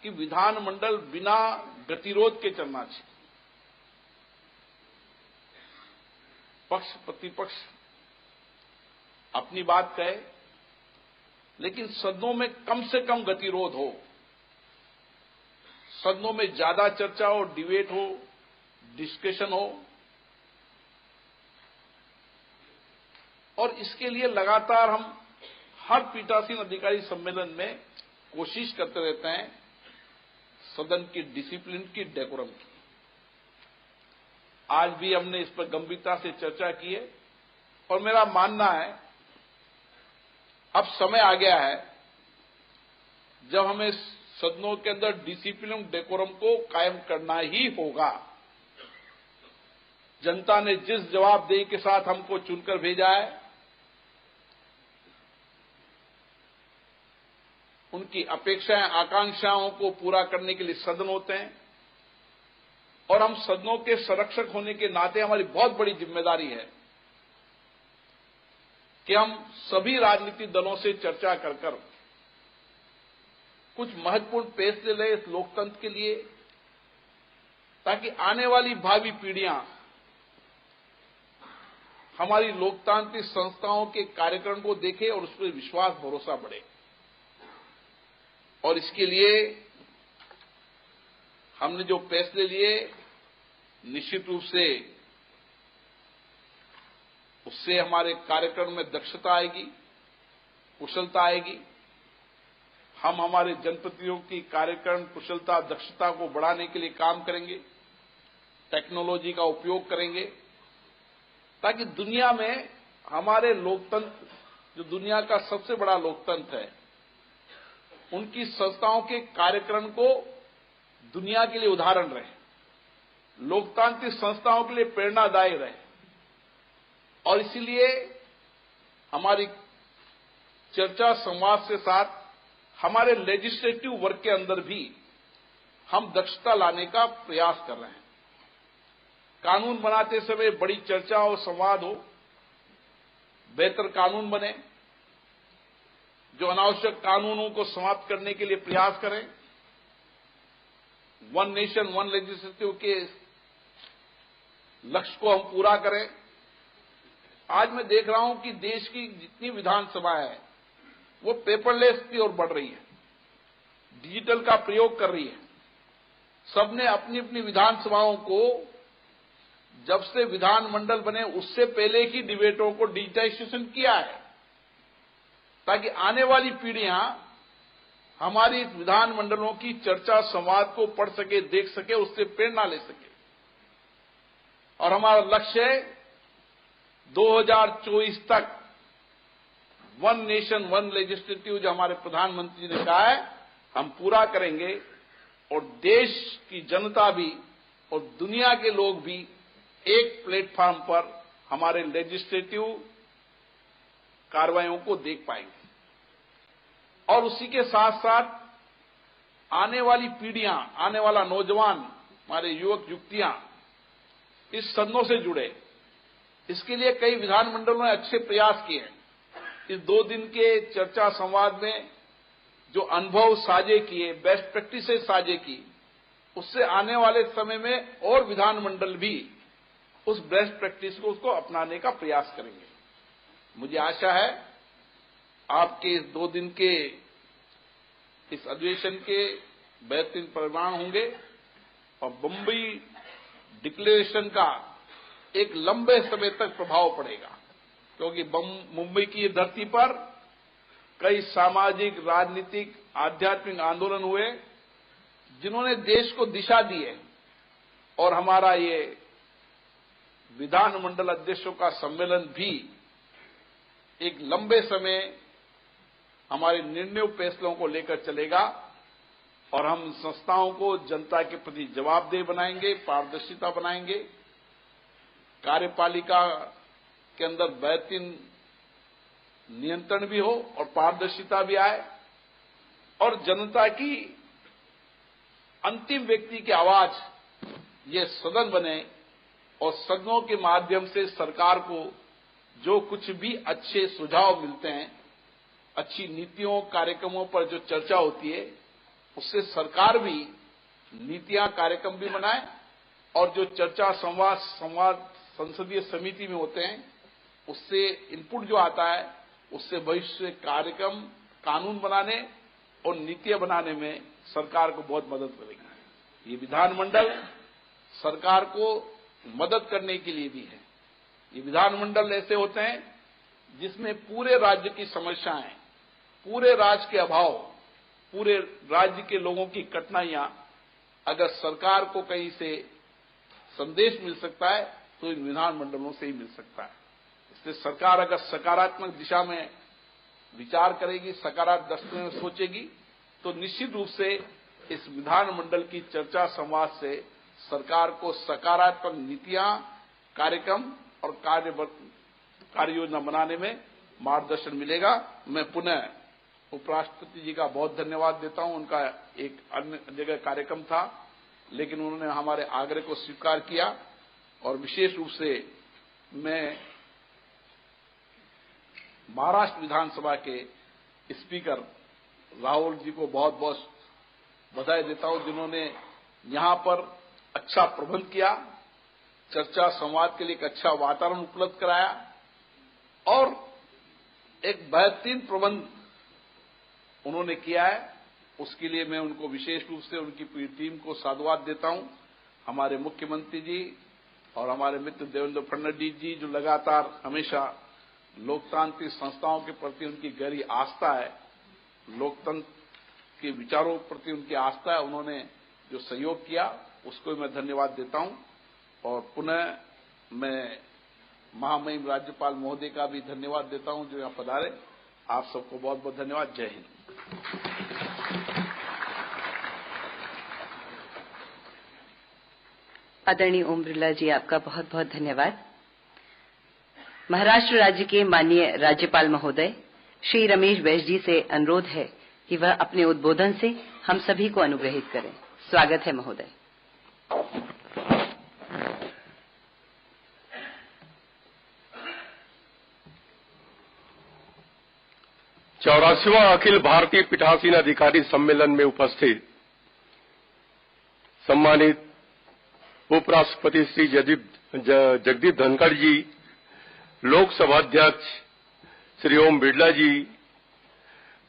कि विधानमंडल बिना गतिरोध के चलना चाहिए। पक्ष प्रतिपक्ष अपनी बात कहे, लेकिन सदनों में कम से कम गतिरोध हो, सदनों में ज्यादा चर्चा हो, डिबेट हो, डिस्कशन हो। और इसके लिए लगातार हम हर पीठासीन अधिकारी सम्मेलन में कोशिश करते रहते हैं सदन की डिसिप्लिन की, डेकोरम की। आज भी हमने इस पर गंभीरता से चर्चा की है और मेरा मानना है अब समय आ गया है जब हमें सदनों के अंदर डिसिप्लिन, डेकोरम को कायम करना ही होगा। जनता ने जिस जवाबदेही के साथ हमको चुनकर भेजा है, उनकी अपेक्षाएं, आकांक्षाओं को पूरा करने के लिए सदन होते हैं और हम सदनों के संरक्षक होने के नाते हमारी बहुत बड़ी जिम्मेदारी है कि हम सभी राजनीतिक दलों से चर्चा कर कुछ महत्वपूर्ण फैसले लें इस लोकतंत्र के लिए, ताकि आने वाली भावी पीढ़ियां हमारी लोकतांत्रिक संस्थाओं के कार्यक्रम को देखें और उस पर विश्वास, भरोसा बढ़े। और इसके लिए हमने जो फैसले लिए, निश्चित रूप से उससे हमारे कार्यक्रम में दक्षता आएगी, कुशलता आएगी। हम हमारे जनप्रतिनिधियों की कार्यक्रम कुशलता, दक्षता को बढ़ाने के लिए काम करेंगे, टेक्नोलॉजी का उपयोग करेंगे, ताकि दुनिया में हमारे लोकतंत्र, जो दुनिया का सबसे बड़ा लोकतंत्र है, उनकी संस्थाओं के कार्यक्रम को दुनिया के लिए उदाहरण रहे, लोकतांत्रिक संस्थाओं के लिए प्रेरणादायी रहे। और इसीलिए हमारी चर्चा, संवाद के साथ हमारे लेजिस्लेटिव वर्क के अंदर भी हम दक्षता लाने का प्रयास कर रहे हैं। कानून बनाते समय बड़ी चर्चा और संवाद हो, बेहतर कानून बने, जो अनावश्यक कानूनों को समाप्त करने के लिए प्रयास करें, वन नेशन वन लेजिस्लेटिव के लक्ष्य को हम पूरा करें। आज मैं देख रहा हूं कि देश की जितनी विधानसभा है वो पेपरलेस की ओर बढ़ रही है, डिजिटल का प्रयोग कर रही है। सबने अपनी अपनी विधानसभाओं को, जब से विधानमंडल बने उससे पहले की डिबेटों को डिजिटाइजेशन किया है, ताकि आने वाली पीढ़ियां हमारी विधानमंडलों की चर्चा, संवाद को पढ़ सके, देख सके, उससे प्रेरणा ले सके। और हमारा लक्ष्य है 2024 तक वन नेशन वन लेजिस्लेटिव, जो हमारे प्रधानमंत्री ने कहा है, हम पूरा करेंगे और देश की जनता भी और दुनिया के लोग भी एक प्लेटफॉर्म पर हमारे लेजिस्लेटिव कार्रवाइयों को देख पाएंगे। और उसी के साथ साथ आने वाली पीढ़ियां, आने वाला नौजवान, हमारे युवक युवतियां इस सदनों से जुड़े। इसके लिए कई विधानमंडलों ने अच्छे प्रयास किए हैं। इस 2 दिन के चर्चा संवाद में जो अनुभव साझे किए, बेस्ट प्रैक्टिसेस साझे की, उससे आने वाले समय में और विधानमंडल भी उस बेस्ट प्रैक्टिस को उसको अपनाने का प्रयास करेंगे। मुझे आशा है आपके इस 2 दिन के इस अधिवेशन के बेहतरीन परिणाम होंगे और बम्बई डिक्लेरेशन का एक लंबे समय तक प्रभाव पड़ेगा, क्योंकि मुंबई की धरती पर कई सामाजिक, राजनीतिक, आध्यात्मिक आंदोलन हुए जिन्होंने देश को दिशा दी है। और हमारा ये विधानमंडल अध्यक्षों का सम्मेलन भी एक लंबे समय हमारे निर्णयों, फैसलों को लेकर चलेगा और हम संस्थाओं को जनता के प्रति जवाबदेह बनाएंगे, पारदर्शिता बनाएंगे, कार्यपालिका के अंदर बेहतरीन नियंत्रण भी हो और पारदर्शिता भी आए और जनता की अंतिम व्यक्ति की आवाज ये सदन बने और सदनों के माध्यम से सरकार को जो कुछ भी अच्छे सुझाव मिलते हैं, अच्छी नीतियों, कार्यक्रमों पर जो चर्चा होती है, उससे सरकार भी नीतियां, कार्यक्रम भी बनाए और जो चर्चा, संवाद संसदीय समिति में होते हैं, उससे इनपुट जो आता है, उससे भविष्य कार्यक्रम, कानून बनाने और नीतियां बनाने में सरकार को बहुत मदद करेगी। ये विधानमंडल सरकार को मदद करने के लिए भी है। ये विधानमंडल ऐसे होते हैं जिसमें पूरे राज्य की समस्याएं, पूरे राज्य के अभाव, पूरे राज्य के लोगों की कठिनाइयां अगर सरकार को कहीं से संदेश मिल सकता है तो इन विधानमंडलों से ही मिल सकता है। इसलिए सरकार अगर सकारात्मक दिशा में विचार करेगी, सकारात्मक दृष्टि में सोचेगी, तो निश्चित रूप से इस विधानमंडल की चर्चा संवाद से सरकार को सकारात्मक नीतियां, कार्यक्रम और कार्य योजना बनाने में मार्गदर्शन मिलेगा। मैं पुनः उपराष्ट्रपति जी का बहुत धन्यवाद देता हूं। उनका एक अन्य जगह कार्यक्रम था, लेकिन उन्होंने हमारे आग्रह को स्वीकार किया और विशेष रूप से मैं महाराष्ट्र विधानसभा के स्पीकर राहुल जी को बहुत बहुत बधाई देता हूं, जिन्होंने यहां पर अच्छा प्रबंध किया, चर्चा संवाद के लिए एक अच्छा वातावरण उपलब्ध कराया और एक बेहतरीन प्रबंध उन्होंने किया है। उसके लिए मैं उनको विशेष रूप से उनकी पूरी टीम को साधुवाद देता हूं। हमारे मुख्यमंत्री जी और हमारे मित्र देवेंद्र फडणवीस जी, जो लगातार हमेशा लोकतांत्रिक संस्थाओं के प्रति उनकी गहरी आस्था है, लोकतंत्र के विचारों के प्रति उनकी आस्था है, उन्होंने जो सहयोग किया उसको मैं धन्यवाद देता हूं। और पुनः मैं महामहिम राज्यपाल महोदय का भी धन्यवाद देता हूं जो यहां पधारे। आप सबको बहुत बहुत धन्यवाद। जय हिंद। आदरणीय ओम बिरला जी, आपका बहुत बहुत धन्यवाद। महाराष्ट्र राज्य के माननीय राज्यपाल महोदय श्री रमेश बैस जी से अनुरोध है कि वह अपने उद्बोधन से हम सभी को अनुग्रहित करें। स्वागत है महोदय। 84वां अखिल भारतीय पीठासीन अधिकारी सम्मेलन में उपस्थित सम्मानित उपराष्ट्रपति श्री जगदीप धनखड़ जी, लोकसभा अध्यक्ष श्री ओम बिरला जी,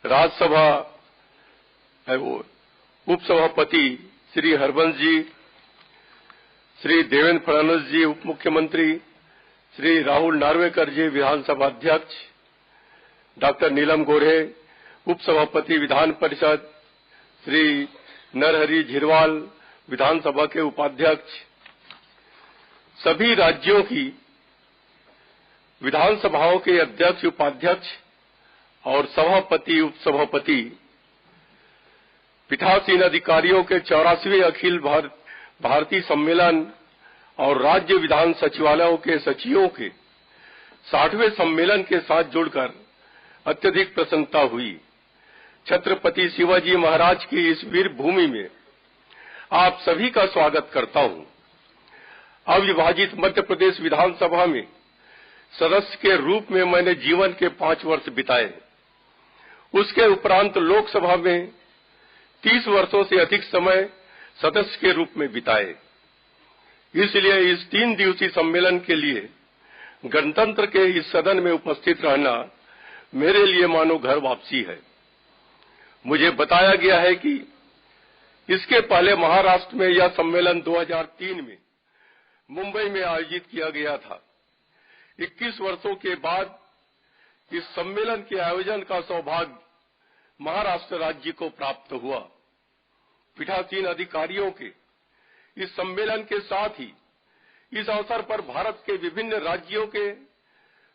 राज्यसभा उपसभापति श्री हरवंश जी, श्री देवेंद्र फडणवीस जी उप मुख्यमंत्री, श्री राहुल नार्वेकर जी विधानसभा अध्यक्ष, डॉक्टर नीलम गोरे उपसभापति विधान परिषद, श्री नरहरि झिरवाल विधानसभा के उपाध्यक्ष, सभी राज्यों की विधानसभाओं के अध्यक्ष उपाध्यक्ष और सभापति उपसभापति, पीठासीन अधिकारियों के 84वें अखिल भारतीय सम्मेलन और राज्य विधान सचिवालयों के सचिवों के 60वें सम्मेलन के साथ जुड़कर अत्यधिक प्रसन्नता हुई। छत्रपति शिवाजी महाराज की इस वीर भूमि में आप सभी का स्वागत करता हूं। अविभाजित मध्य प्रदेश विधानसभा में सदस्य के रूप में मैंने जीवन के 5 वर्ष बिताए। उसके उपरांत लोकसभा में 30 वर्षों से अधिक समय सदस्य के रूप में बिताए। इसलिए इस 3 दिवसीय सम्मेलन के लिए गणतंत्र के इस सदन में उपस्थित रहना मेरे लिए मानो घर वापसी है। मुझे बताया गया है कि इसके पहले महाराष्ट्र में यह सम्मेलन 2003 में मुंबई में आयोजित किया गया था। 21 वर्षों के बाद इस सम्मेलन के आयोजन का सौभाग्य महाराष्ट्र राज्य को प्राप्त हुआ। पीठासीन अधिकारियों के इस सम्मेलन के साथ ही इस अवसर पर भारत के विभिन्न राज्यों के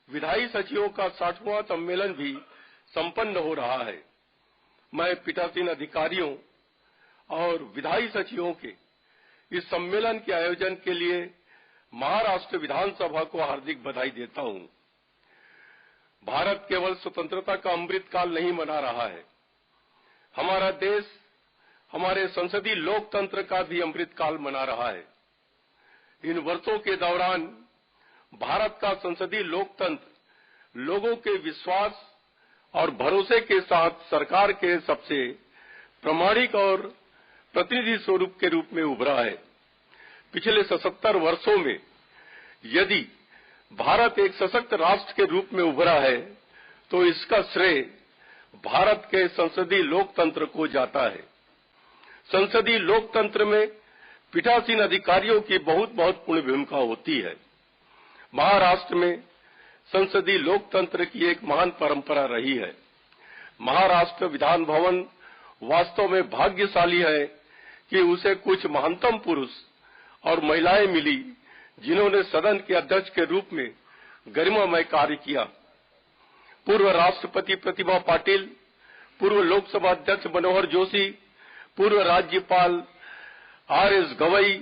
विधायी सचिवों का 60वां सम्मेलन भी संपन्न हो रहा है। मैं पीठासीन अधिकारियों और विधायी सचिवों के इस सम्मेलन के आयोजन के लिए महाराष्ट्र विधानसभा को हार्दिक बधाई देता हूं। भारत केवल स्वतंत्रता का अमृतकाल नहीं मना रहा है, हमारा देश हमारे संसदीय लोकतंत्र का भी अमृतकाल मना रहा है। इन वर्षों के दौरान भारत का संसदीय लोकतंत्र लोगों के विश्वास और भरोसे के साथ सरकार के सबसे प्रामाणिक और प्रतिनिधि स्वरूप के रूप में उभरा है। पिछले 77 वर्षों में यदि भारत एक सशक्त राष्ट्र के रूप में उभरा है तो इसका श्रेय भारत के संसदीय लोकतंत्र को जाता है। संसदीय लोकतंत्र में पीठासीन अधिकारियों की बहुत महत्वपूर्ण भूमिका होती है। महाराष्ट्र में संसदीय लोकतंत्र की एक महान परंपरा रही है। महाराष्ट्र विधान भवन वास्तव में भाग्यशाली है कि उसे कुछ महानतम पुरुष और महिलाएं मिली जिन्होंने सदन के अध्यक्ष के रूप में गरिमामय कार्य किया। पूर्व राष्ट्रपति प्रतिभा पाटिल, पूर्व लोकसभा अध्यक्ष मनोहर जोशी, पूर्व राज्यपाल आर.एस. गवई,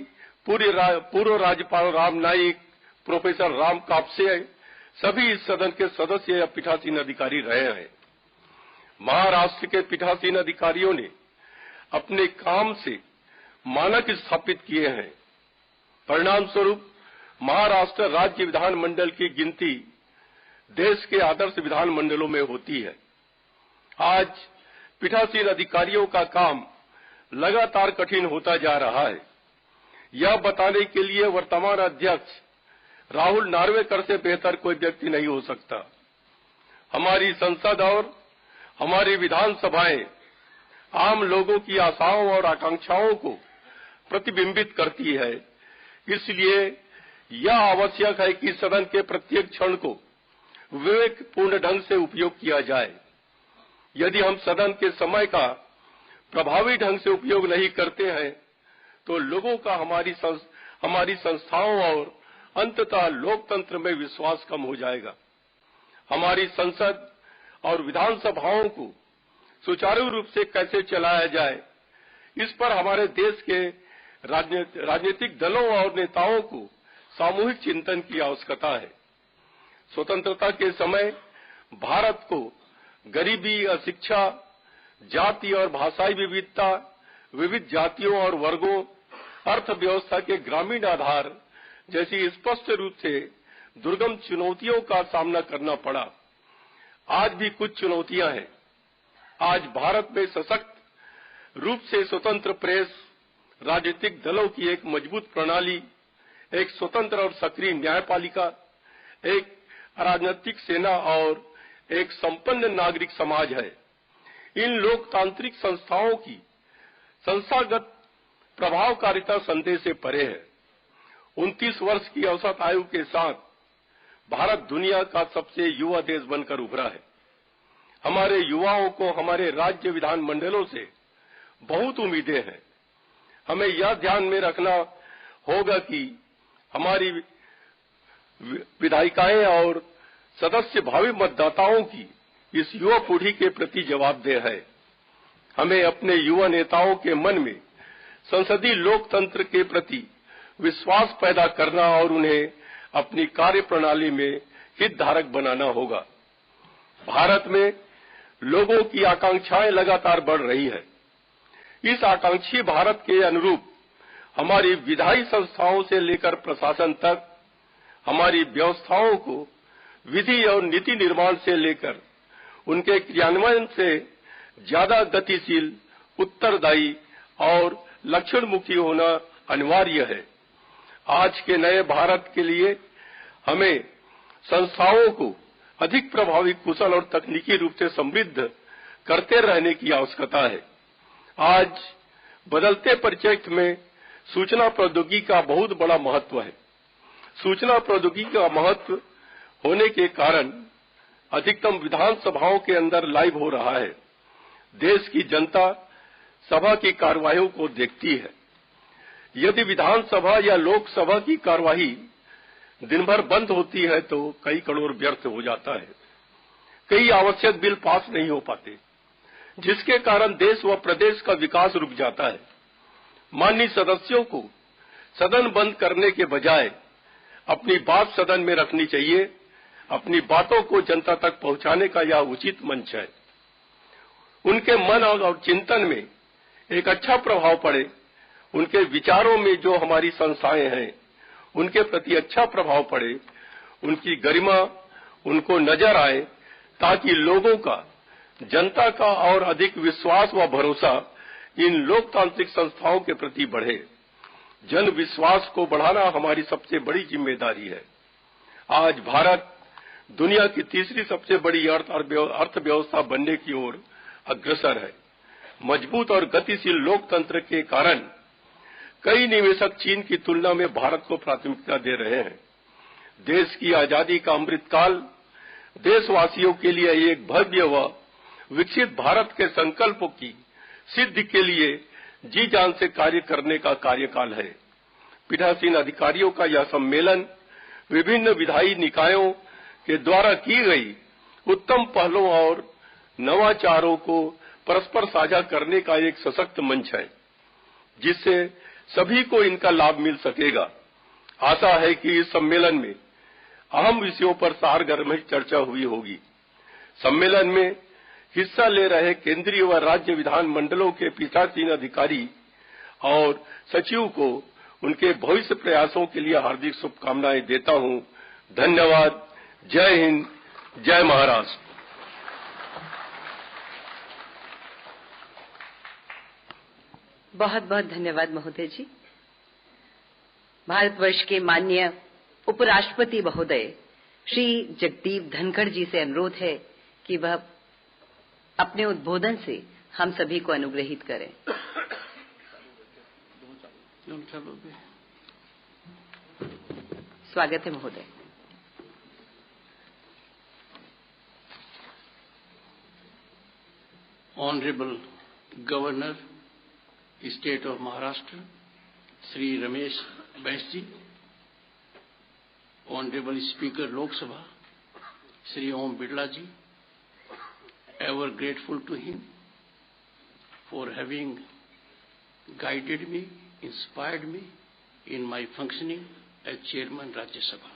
पूर्व राज्यपाल राम नाईक, प्रोफेसर राम कापसे सभी इस सदन के सदस्य या पीठासीन अधिकारी रहे हैं। महाराष्ट्र के पीठासीन अधिकारियों ने अपने काम से मानक स्थापित किए हैं। परिणाम स्वरूप महाराष्ट्र राज्य विधानमंडल की गिनती देश के आदर्श विधानमंडलों में होती है। आज पीठासीन अधिकारियों का काम लगातार कठिन होता जा रहा है। यह बताने के लिए वर्तमान अध्यक्ष राहुल नार्वेकर से बेहतर कोई व्यक्ति नहीं हो सकता। हमारी संसद और हमारी विधानसभाएं आम लोगों की आशाओं और आकांक्षाओं को प्रतिबिंबित करती है। इसलिए यह आवश्यक है कि सदन के प्रत्येक क्षण को विवेकपूर्ण ढंग से उपयोग किया जाए। यदि हम सदन के समय का प्रभावी ढंग से उपयोग नहीं करते हैं तो लोगों का हमारी संस्थाओं और अंततः लोकतंत्र में विश्वास कम हो जाएगा। हमारी संसद और विधानसभाओं को सुचारू रूप से कैसे चलाया जाए, इस पर हमारे देश के राजनीतिक दलों और नेताओं को सामूहिक चिंतन की आवश्यकता है। स्वतंत्रता के समय भारत को गरीबी, अशिक्षा, जाति और भाषाई विविधता, विविध जातियों और वर्गों, अर्थव्यवस्था के ग्रामीण आधार जैसी स्पष्ट रूप से दुर्गम चुनौतियों का सामना करना पड़ा। आज भी कुछ चुनौतियां हैं। आज भारत में सशक्त रूप से स्वतंत्र प्रेस, राजनीतिक दलों की एक मजबूत प्रणाली, एक स्वतंत्र और सक्रिय न्यायपालिका, एक राजनीतिक सेना और एक संपन्न नागरिक समाज है। इन लोकतांत्रिक संस्थाओं की संस्थागत प्रभावकारिता संदेह से परे है। 29 वर्ष की औसत आयु के साथ भारत दुनिया का सबसे युवा देश बनकर उभरा है। हमारे युवाओं को हमारे राज्य विधानमंडलों से बहुत उम्मीदें हैं। हमें यह ध्यान में रखना होगा कि हमारी विधायिकाएं और सदस्य भावी मतदाताओं की इस युवा पीढ़ी के प्रति जवाबदेह है। हमें अपने युवा नेताओं के मन में संसदीय लोकतंत्र के प्रति विश्वास पैदा करना और उन्हें अपनी कार्यप्रणाली में हितधारक बनाना होगा। भारत में लोगों की आकांक्षाएं लगातार बढ़ रही है। इस आकांक्षी भारत के अनुरूप हमारी विधायी संस्थाओं से लेकर प्रशासन तक हमारी व्यवस्थाओं को विधि और नीति निर्माण से लेकर उनके क्रियान्वयन से ज्यादा गतिशील, उत्तरदायी और लक्ष्यमुखी होना अनिवार्य है। आज के नए भारत के लिए हमें संस्थाओं को अधिक प्रभावी, कुशल और तकनीकी रूप से समृद्ध करते रहने की आवश्यकता है। आज बदलते परिप्रेक्ष्य में सूचना प्रौद्योगिकी का बहुत बड़ा महत्व है। सूचना प्रौद्योगिकी का महत्व होने के कारण अधिकतम विधानसभाओं के अंदर लाइव हो रहा है। देश की जनता सभा की कार्यवाहियों को देखती है। यदि विधानसभा या लोकसभा की कार्यवाही दिन भर बंद होती है तो कई करोड़ व्यर्थ हो जाता है। कई आवश्यक बिल पास नहीं हो पाते, जिसके कारण देश व प्रदेश का विकास रुक जाता है। माननीय सदस्यों को सदन बंद करने के बजाय अपनी बात सदन में रखनी चाहिए। अपनी बातों को जनता तक पहुंचाने का यह उचित मंच है। उनके मन और चिंतन में एक अच्छा प्रभाव पड़े, उनके विचारों में जो हमारी संस्थाएं हैं उनके प्रति अच्छा प्रभाव पड़े, उनकी गरिमा उनको नजर आए, ताकि लोगों का, जनता का और अधिक विश्वास व भरोसा इन लोकतांत्रिक संस्थाओं के प्रति बढ़े। जन विश्वास को बढ़ाना हमारी सबसे बड़ी जिम्मेदारी है। आज भारत दुनिया की तीसरी सबसे बड़ी अर्थव्यवस्था बनने की ओर अग्रसर है। मजबूत और गतिशील लोकतंत्र के कारण कई निवेशक चीन की तुलना में भारत को प्राथमिकता दे रहे हैं। देश की आजादी का अमृतकाल देशवासियों के लिए एक भव्य व विकसित भारत के संकल्पों की सिद्धि के लिए जी जान से कार्य करने का कार्यकाल है। पीठासीन अधिकारियों का यह सम्मेलन विभिन्न विधायी निकायों के द्वारा की गई उत्तम पहलों और नवाचारों को परस्पर साझा करने का एक सशक्त मंच है, जिससे सभी को इनका लाभ मिल सकेगा। आशा है कि इस सम्मेलन में अहम विषयों पर सारगर्म चर्चा हुई होगी। सम्मेलन में हिस्सा ले रहे केंद्रीय व राज्य विधान मंडलों के पीठासीन अधिकारी और सचिव को उनके भविष्य प्रयासों के लिए हार्दिक शुभकामनाएं देता हूं। धन्यवाद। जय हिंद, जय महाराष्ट्र। बहुत बहुत धन्यवाद महोदय जी। भारतवर्ष के माननीय उपराष्ट्रपति महोदय श्री जगदीप धनखड़ जी से अनुरोध है कि वह अपने उद्बोधन से हम सभी को अनुग्रहित करें। स्वागत है महोदय। Honorable Governor, State of Maharashtra, Shri Ramesh Baisji, Honorable Speaker Lok Sabha, Shri Om Birla ji, ever grateful to him for having guided me, inspired me in my functioning as Chairman Rajya Sabha.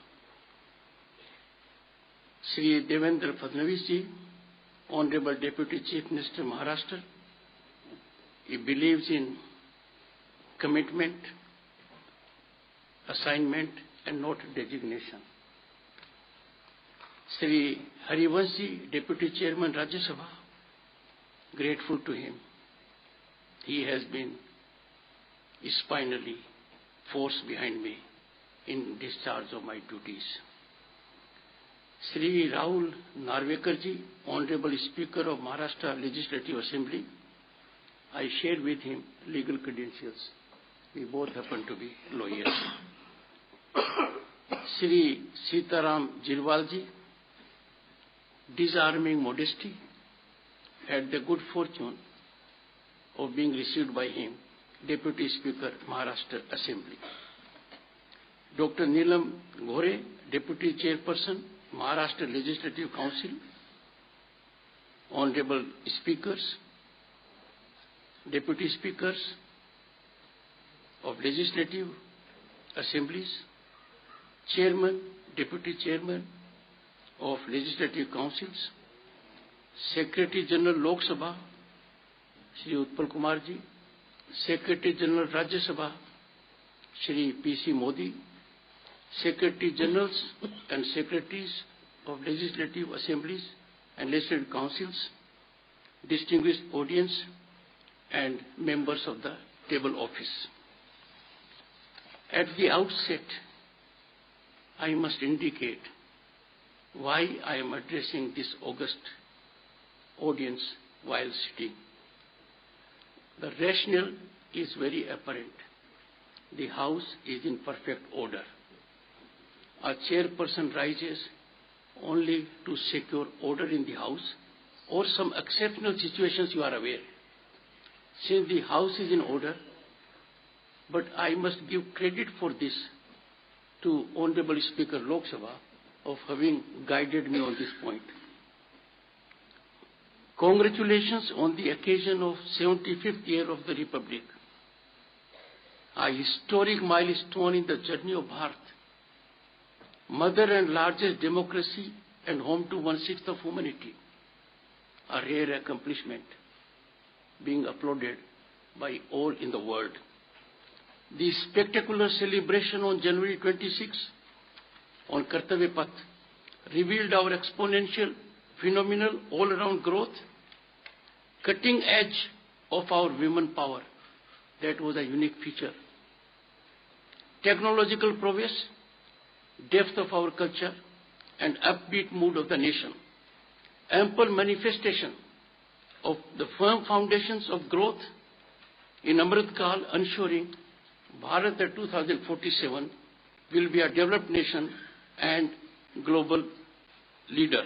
Shri Devendra Fadnavis ji, Honorable Deputy Chief Minister Maharashtra, he believes in commitment, assignment and not designation. Shri Harivanshi, Deputy Chairman Rajya Sabha, grateful to him. He has been spinally force behind me in discharge of my duties. Shri Rahul Narvekar ji, Honorable Speaker of Maharashtra Legislative Assembly, I shared with him legal credentials. We both happen to be lawyers. Shri Sitaram Jirwal ji, disarming modesty, had the good fortune of being received by him, Deputy Speaker, Maharashtra Assembly. Dr. Neelam Ghore, Deputy Chairperson, Maharashtra Legislative Council, Honorable Speakers, Deputy Speakers of Legislative Assemblies, Chairman, Deputy Chairman of Legislative Councils, Secretary General Lok Sabha, Shri Utpal Kumar ji, Secretary General Rajya Sabha, Shri P.C. Modi, Secretary Generals and Secretaries of Legislative Assemblies and Legislative Councils, distinguished audience and members of the table office. At the outset, I must indicate why I am addressing this august audience while sitting. The rationale is very apparent. The House is in perfect order. A chairperson rises only to secure order in the House or some exceptional situations you are aware. Since the House is in order, but I must give credit for this to Honorable Speaker Lok Sabha of having guided me on this point. Congratulations on the occasion of 75th year of the Republic, a historic milestone in the journey of Bharat, mother and largest democracy and home to 1/6 of humanity, a rare accomplishment being applauded by all in the world. The spectacular celebration on January 26 on Kartavya Path revealed our exponential, phenomenal, all-around growth, cutting edge of our women power. That was a unique feature. Technological prowess, depth of our culture, and upbeat mood of the nation. Ample manifestation of the firm foundations of growth in Amrit Kal, ensuring Bharat at 2047 will be a developed nation and global leader.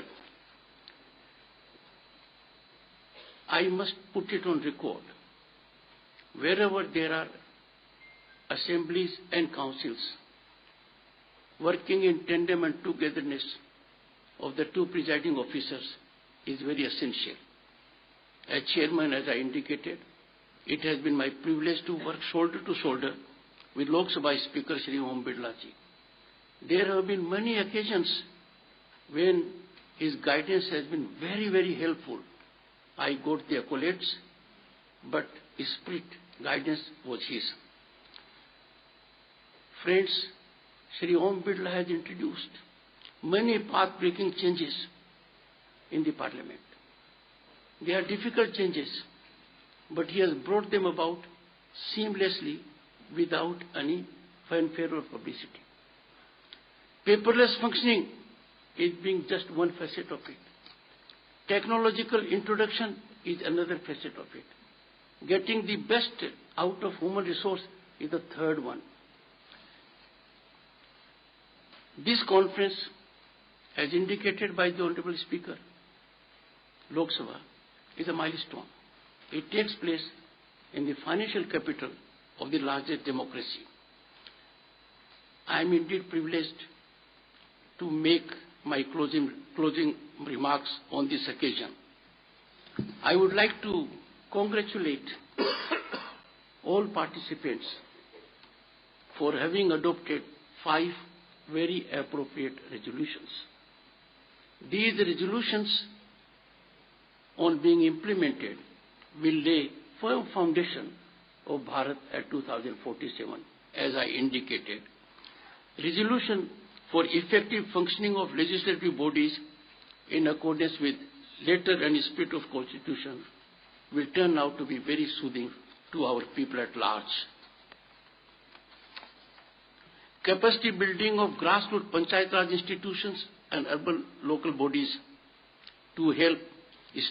I must put it on record. Wherever there are assemblies and councils working in tandem and togetherness of the two presiding officers is very essential. As chairman, as I indicated, it has been my privilege to work shoulder to shoulder with Lok Sabha Speaker Shri Om Birla ji. There have been many occasions when his guidance has been very, very helpful. I got the accolades, but his spirit guidance was his. Friends, Shri Om Birla has introduced many path-breaking changes in the Parliament. They are difficult changes, but he has brought them about seamlessly without any fanfare or publicity. Paperless functioning is being just one facet of it. Technological introduction is another facet of it. Getting the best out of human resource is the third one. This conference, as indicated by the Honorable Speaker, Lok Sabha, is a milestone. It takes place in the financial capital of the largest democracy. I am indeed privileged to make my closing remarks on this occasion. I would like to congratulate all participants for having adopted 5 very appropriate resolutions. These resolutions, on being implemented, will lay firm foundation of Bharat at 2047, as I indicated. Resolution for effective functioning of legislative bodies in accordance with letter and spirit of Constitution will turn out to be very soothing to our people at large. Capacity building of grassroots Panchayat Raj institutions and urban local bodies to help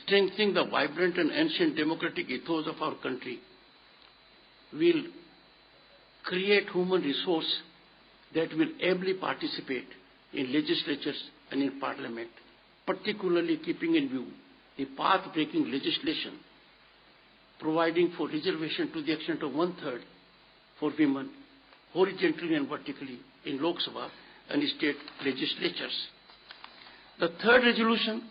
strengthening the vibrant and ancient democratic ethos of our country will create human resource that will ably participate in legislatures and in parliament, particularly keeping in view the path-breaking legislation providing for reservation to the extent of 1/3 for women, horizontally and vertically in Lok Sabha and state legislatures. The third resolution,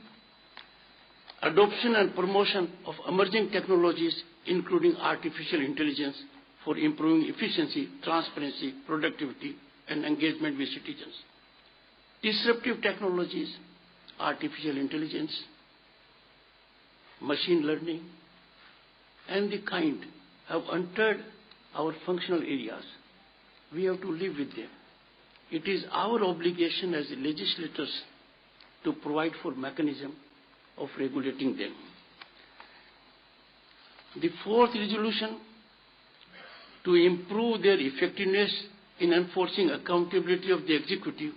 adoption and promotion of emerging technologies, including artificial intelligence, for improving efficiency, transparency, productivity, and engagement with citizens. Disruptive technologies, artificial intelligence, machine learning, and the kind have entered our functional areas. We have to live with them. It is our obligation as legislators to provide for mechanism of regulating them. The fourth resolution, to improve their effectiveness in enforcing accountability of the executive.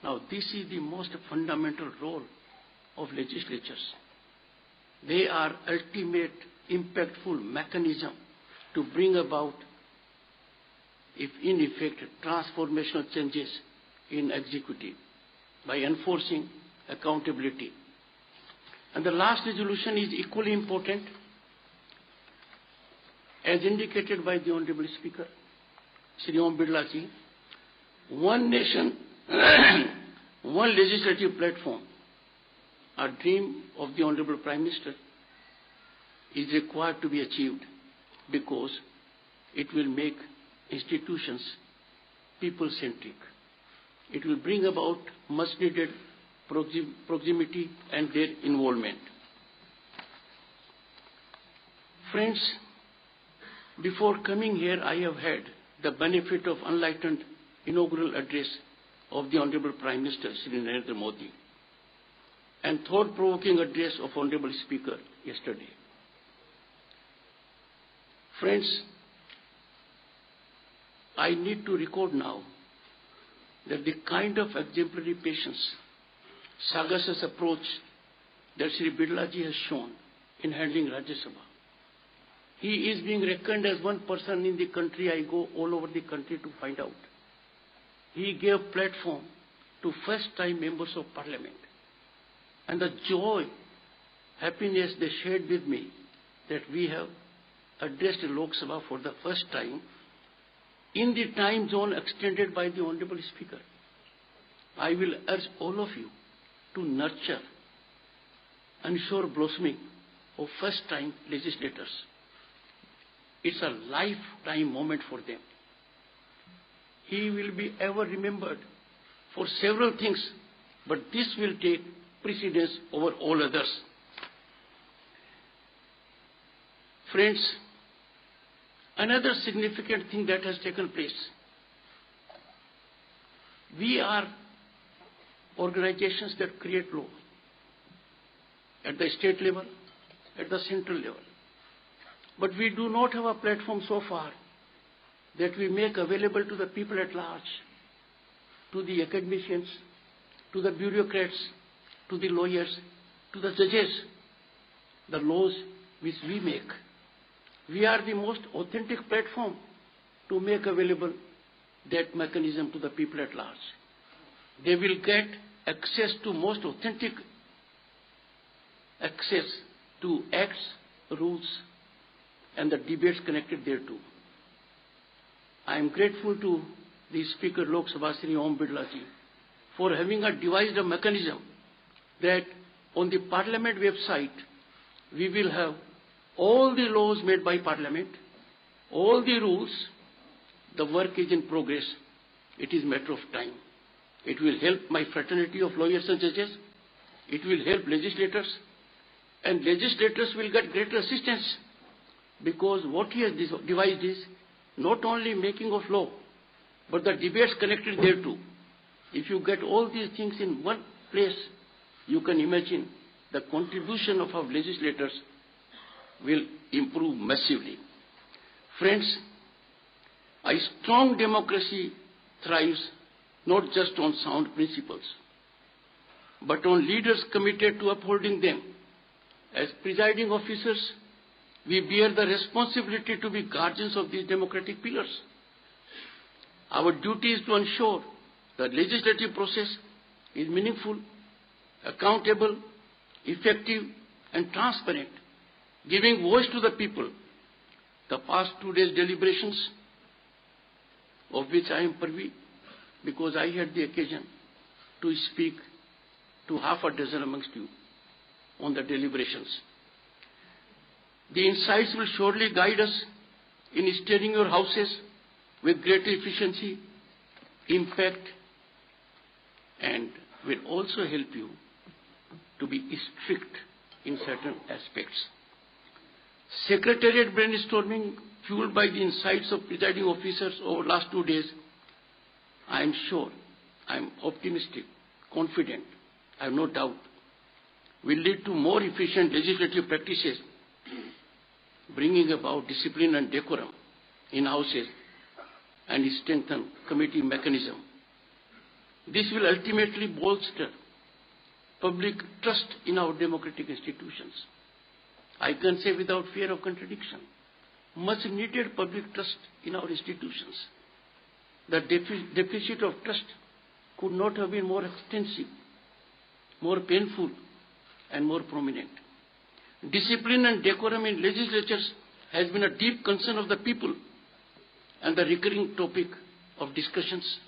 Now, this is the most fundamental role of legislatures. They are ultimate, impactful mechanism to bring about, in effect, transformational changes in executive by enforcing accountability. And the last resolution is equally important, as indicated by the Honorable Speaker, Shri Om Birla ji. One nation, one legislative platform, a dream of the Honorable Prime Minister, is required to be achieved because it will make institutions people-centric. It will bring about much-needed proximity and their involvement. Friends, before coming here, I have had the benefit of enlightened inaugural address of the Honorable Prime Minister, Shri Narendra Modi, and thought-provoking address of Honorable Speaker yesterday. Friends, I need to record now that the kind of exemplary patience, sagacious approach that Sri Birlaji has shown in handling Rajya Sabha. He is being reckoned as one person in the country. I go all over the country to find out. He gave platform to first-time members of Parliament. And the joy, happiness they shared with me that we have addressed Lok Sabha for the first time in the time zone extended by the Honorable Speaker. I will urge all of you to nurture, ensure blossoming of first-time legislators. It's a lifetime moment for them. He will be ever remembered for several things, but this will take precedence over all others. Friends, another significant thing that has taken place. We are organizations that create law at the state level, at the central level. But we do not have a platform so far that we make available to the people at large, to the academicians, to the bureaucrats, to the lawyers, to the judges, the laws which we make. We are the most authentic platform to make available that mechanism to the people at large. They will get access to most authentic access to acts, rules, and the debates connected thereto. I am grateful to the Speaker Lok Sabha, Shri Om Birla Ji, for having devised a mechanism that on the Parliament website we will have all the laws made by Parliament, all the rules. The work is in progress. It is a matter of time. It will help my fraternity of lawyers and judges. It will help legislators. And legislators will get greater assistance because what he has devised is not only making of law, but the debates connected thereto. If you get all these things in one place, you can imagine the contribution of our legislators will improve massively. Friends, a strong democracy thrives not just on sound principles, but on leaders committed to upholding them. As presiding officers, we bear the responsibility to be guardians of these democratic pillars. Our duty is to ensure the legislative process is meaningful, accountable, effective, and transparent, giving voice to the people. The past 2 days' deliberations, of which I am privy, because I had the occasion to speak to half a dozen amongst you on the deliberations. The insights will surely guide us in steering your houses with greater efficiency, impact, and will also help you to be strict in certain aspects. Secretariat brainstorming fueled by the insights of presiding officers over the last 2 days, I am sure, I am optimistic, confident, I have no doubt, will lead to more efficient legislative practices, bringing about discipline and decorum in houses and strengthen committee mechanism. This will ultimately bolster public trust in our democratic institutions. I can say without fear of contradiction, much needed public trust in our institutions. The deficit of trust could not have been more extensive, more painful, and more prominent. Discipline and decorum in legislatures has been a deep concern of the people and the recurring topic of discussions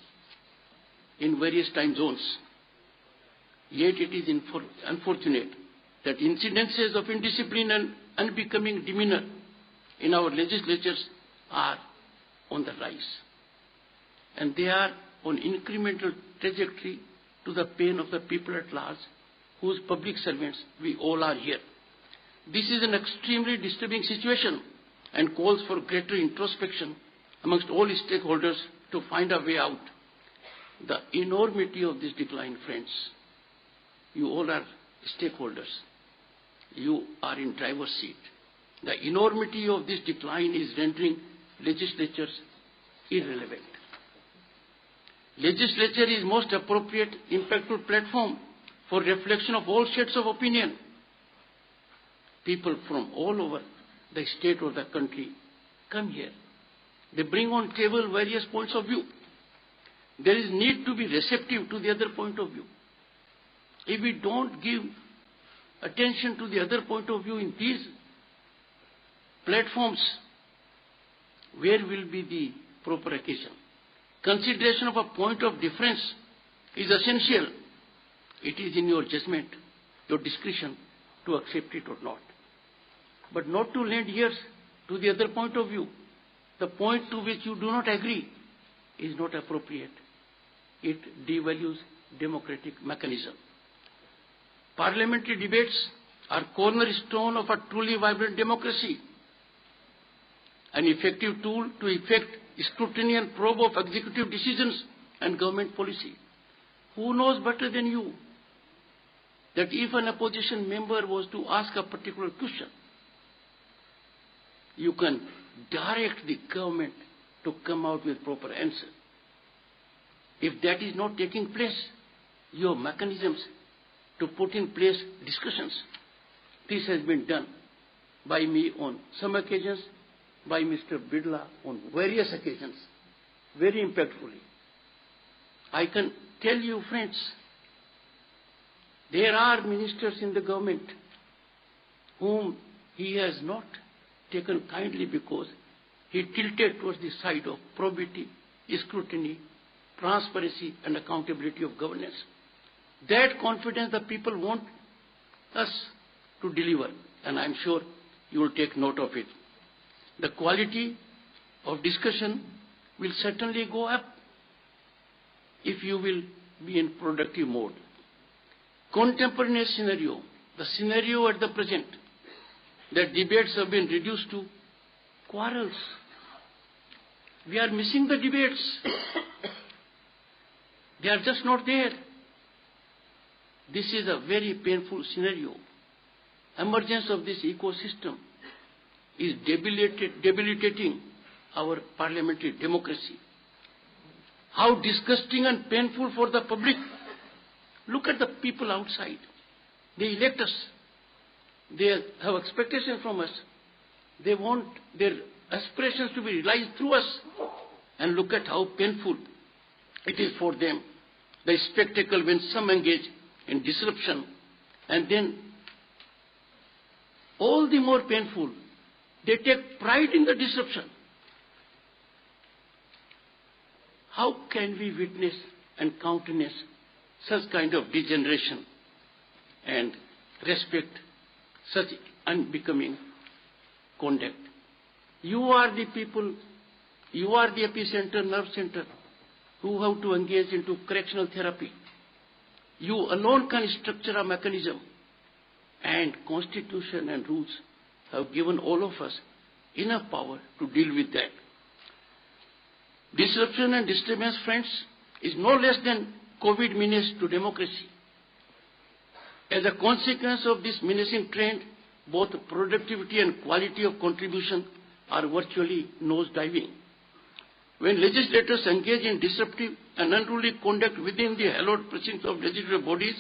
in various time zones. Yet it is unfortunate that incidences of indiscipline and unbecoming demeanor in our legislatures are on the rise. And they are on incremental trajectory to the pain of the people at large, whose public servants we all are here. This is an extremely disturbing situation and calls for greater introspection amongst all stakeholders to find a way out. The enormity of this decline, friends, you all are stakeholders. You are in driver's seat. The enormity of this decline is rendering legislatures irrelevant. Legislature is most appropriate, impactful platform for reflection of all shades of opinion. People from all over the state or the country come here. They bring on table various points of view. There is need to be receptive to the other point of view. If we don't give attention to the other point of view in these platforms, where will be the proper occasion? Consideration of a point of difference is essential. It is in your judgment, your discretion to accept it or not. But not to lend ears to the other point of view. The point to which you do not agree is not appropriate. It devalues democratic mechanism. Parliamentary debates are cornerstone of a truly vibrant democracy, an effective tool to effect scrutiny and probe of executive decisions and government policy. Who knows better than you that if an opposition member was to ask a particular question, you can direct the government to come out with proper answer. If that is not taking place, your mechanisms to put in place discussions. This has been done by me on some occasions, by Mr. Bidla on various occasions, very impactfully. I can tell you, friends, there are ministers in the government whom he has not taken kindly because he tilted towards the side of probity, scrutiny, transparency and accountability of governance. That confidence the people want us to deliver, and I'm sure you will take note of it. The quality of discussion will certainly go up if you will be in productive mode. Contemporaneous scenario, the scenario at the present, that debates have been reduced to quarrels. We are missing the debates. They are just not there. This is a very painful scenario. Emergence of this ecosystem is debilitating our parliamentary democracy. How disgusting and painful for the public. Look at the people outside. They elect us. They have expectations from us. They want their aspirations to be realized through us. And look at how painful it is for them. The spectacle when some engage in disruption, and then all the more painful, they take pride in the disruption. How can we witness and countenance such kind of degeneration and respect such unbecoming conduct? You are the people, you are the epicenter, nerve center, who have to engage into correctional therapy. You alone can structure a mechanism, and Constitution and rules have given all of us enough power to deal with that. Disruption and disturbance, friends, is no less than COVID menace to democracy. As a consequence of this menacing trend, both productivity and quality of contribution are virtually nosediving. When legislators engage in disruptive and unruly conduct within the hallowed precincts of legislative bodies,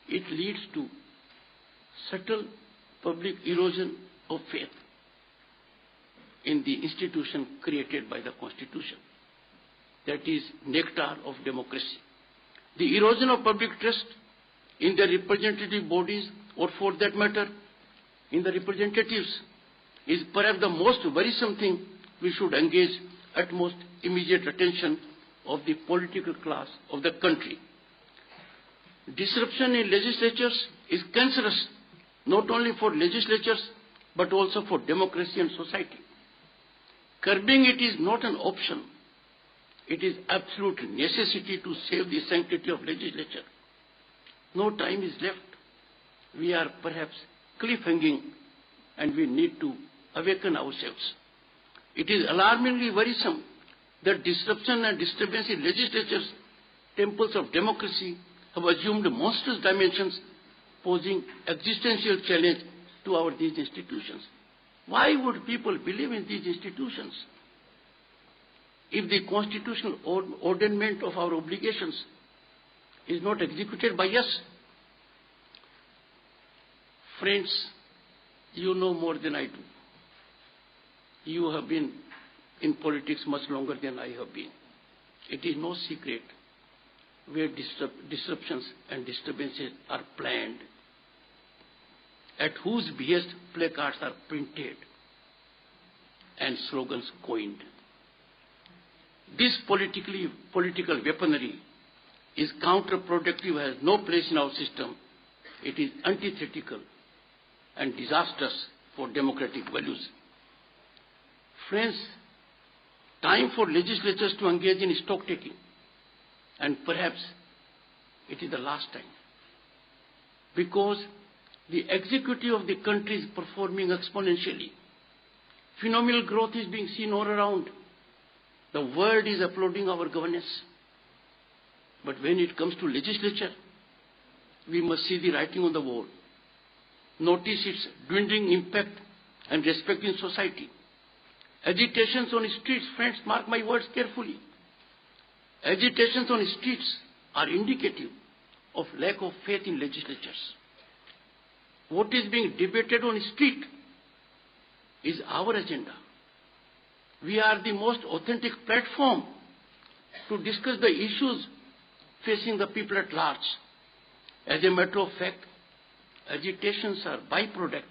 it leads to subtle public erosion of faith in the institution created by the Constitution. That is nectar of democracy. The erosion of public trust in the representative bodies, or for that matter, in the representatives, is perhaps the most worrisome thing we should engage utmost immediate attention of the political class of the country. Disruption in legislatures is cancerous, not only for legislatures, but also for democracy and society. Curbing it is not an option. It is absolute necessity to save the sanctity of legislature. No time is left. We are perhaps cliffhanging, and we need to awaken ourselves. It is alarmingly worrisome that disruption and disturbance in legislatures, temples of democracy, have assumed monstrous dimensions, posing existential challenge to these institutions. Why would people believe in these institutions? if the constitutional ordainment of our obligations is not executed by us? Friends, you know more than I do. You have been in politics much longer than I have been. It is no secret where disruptions and disturbances are planned, at whose behest placards are printed and slogans coined. This political weaponry is counterproductive, has no place in our system. It is antithetical and disastrous for democratic values. Friends, time for legislatures to engage in stock-taking, and perhaps it is the last time, because the executive of the country is performing exponentially. Phenomenal growth is being seen all around. The world is applauding our governance. But when it comes to legislature, we must see the writing on the wall. Notice its dwindling impact and respect in society. Agitations on streets, friends, mark my words carefully. Agitations on streets are indicative of lack of faith in legislatures. What is being debated on street is our agenda. We are the most authentic platform to discuss the issues facing the people at large. As a matter of fact, agitations are byproduct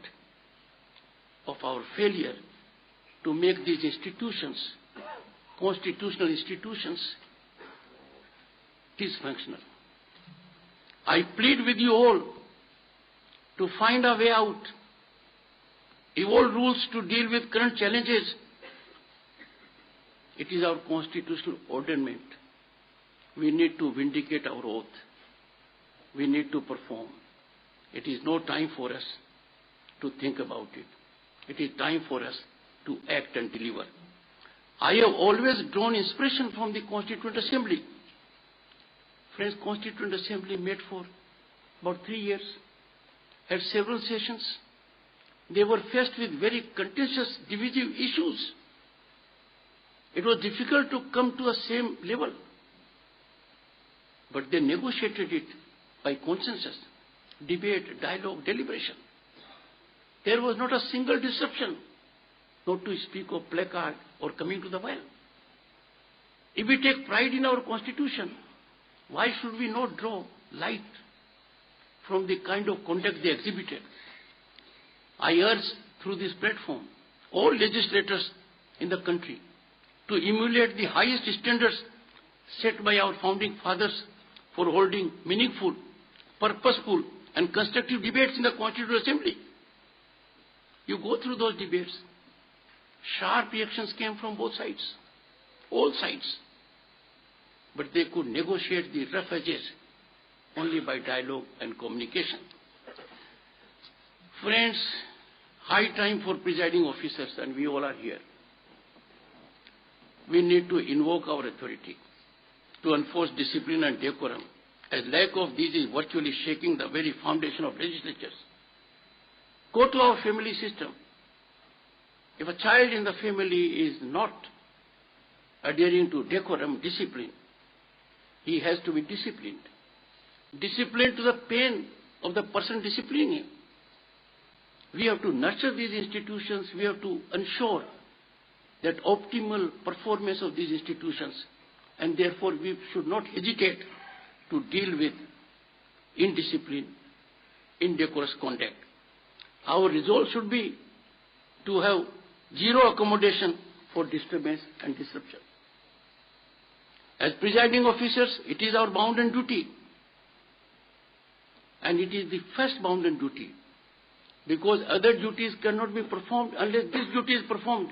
of our failure to make these institutions, constitutional institutions, dysfunctional. I plead with you all to find a way out, evolve rules to deal with current challenges. It is our constitutional ordainment. We need to vindicate our oath. We need to perform. It is no time for us to think about it. It is time for us to act and deliver. I have always drawn inspiration from the Constituent Assembly. Friends, Constituent Assembly met for about 3 years, had several sessions. They were faced with very contentious, divisive issues. It was difficult to come to a same level. But they negotiated it by consensus, debate, dialogue, deliberation. There was not a single disruption, not to speak of placard or coming to the well. If we take pride in our constitution, why should we not draw light from the kind of conduct they exhibited? I urge through this platform all legislators in the country to emulate the highest standards set by our founding fathers for holding meaningful, purposeful and constructive debates in the Constituent Assembly. You go through those debates, sharp reactions came from both sides, all sides. But they could negotiate the rough edges only by dialogue and communication. Friends, high time for presiding officers, and we all are here. We need to invoke our authority to enforce discipline and decorum, as lack of these is virtually shaking the very foundation of legislatures. Go to our family system. If a child in the family is not adhering to decorum, discipline, he has to be disciplined. Disciplined to the pain of the person disciplining him. We have to nurture these institutions. We have to ensure that optimal performance of these institutions, and therefore we should not hesitate to deal with indiscipline, indecorous conduct. Our resolve should be to have zero accommodation for disturbance and disruption. As presiding officers, it is our bounden duty, and it is the first bounden duty, because other duties cannot be performed unless this duty is performed.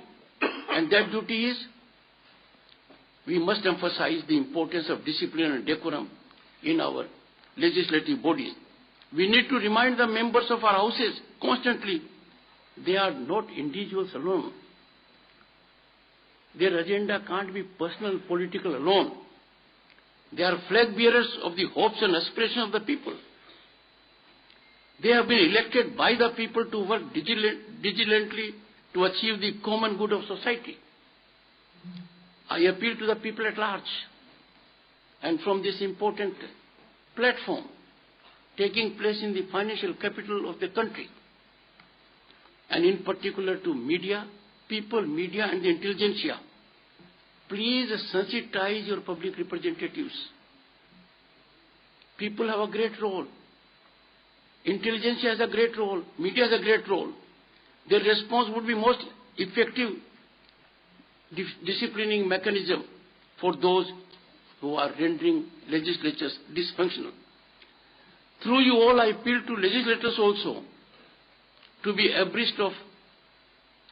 And that duty is, we must emphasize the importance of discipline and decorum in our legislative bodies. We need to remind the members of our houses constantly, they are not individuals alone. Their agenda can't be personal, political alone. They are flag bearers of the hopes and aspirations of the people. They have been elected by the people to work diligently to achieve the common good of society. I appeal to the people at large, and from this important platform taking place in the financial capital of the country, and in particular to media, people, media and the intelligentsia, please sensitize your public representatives. People have a great role. Intelligentsia has a great role. Media has a great role. Their response would be most effective disciplining mechanism for those who are rendering legislatures dysfunctional. Through you all, I appeal to legislators also to be abreast of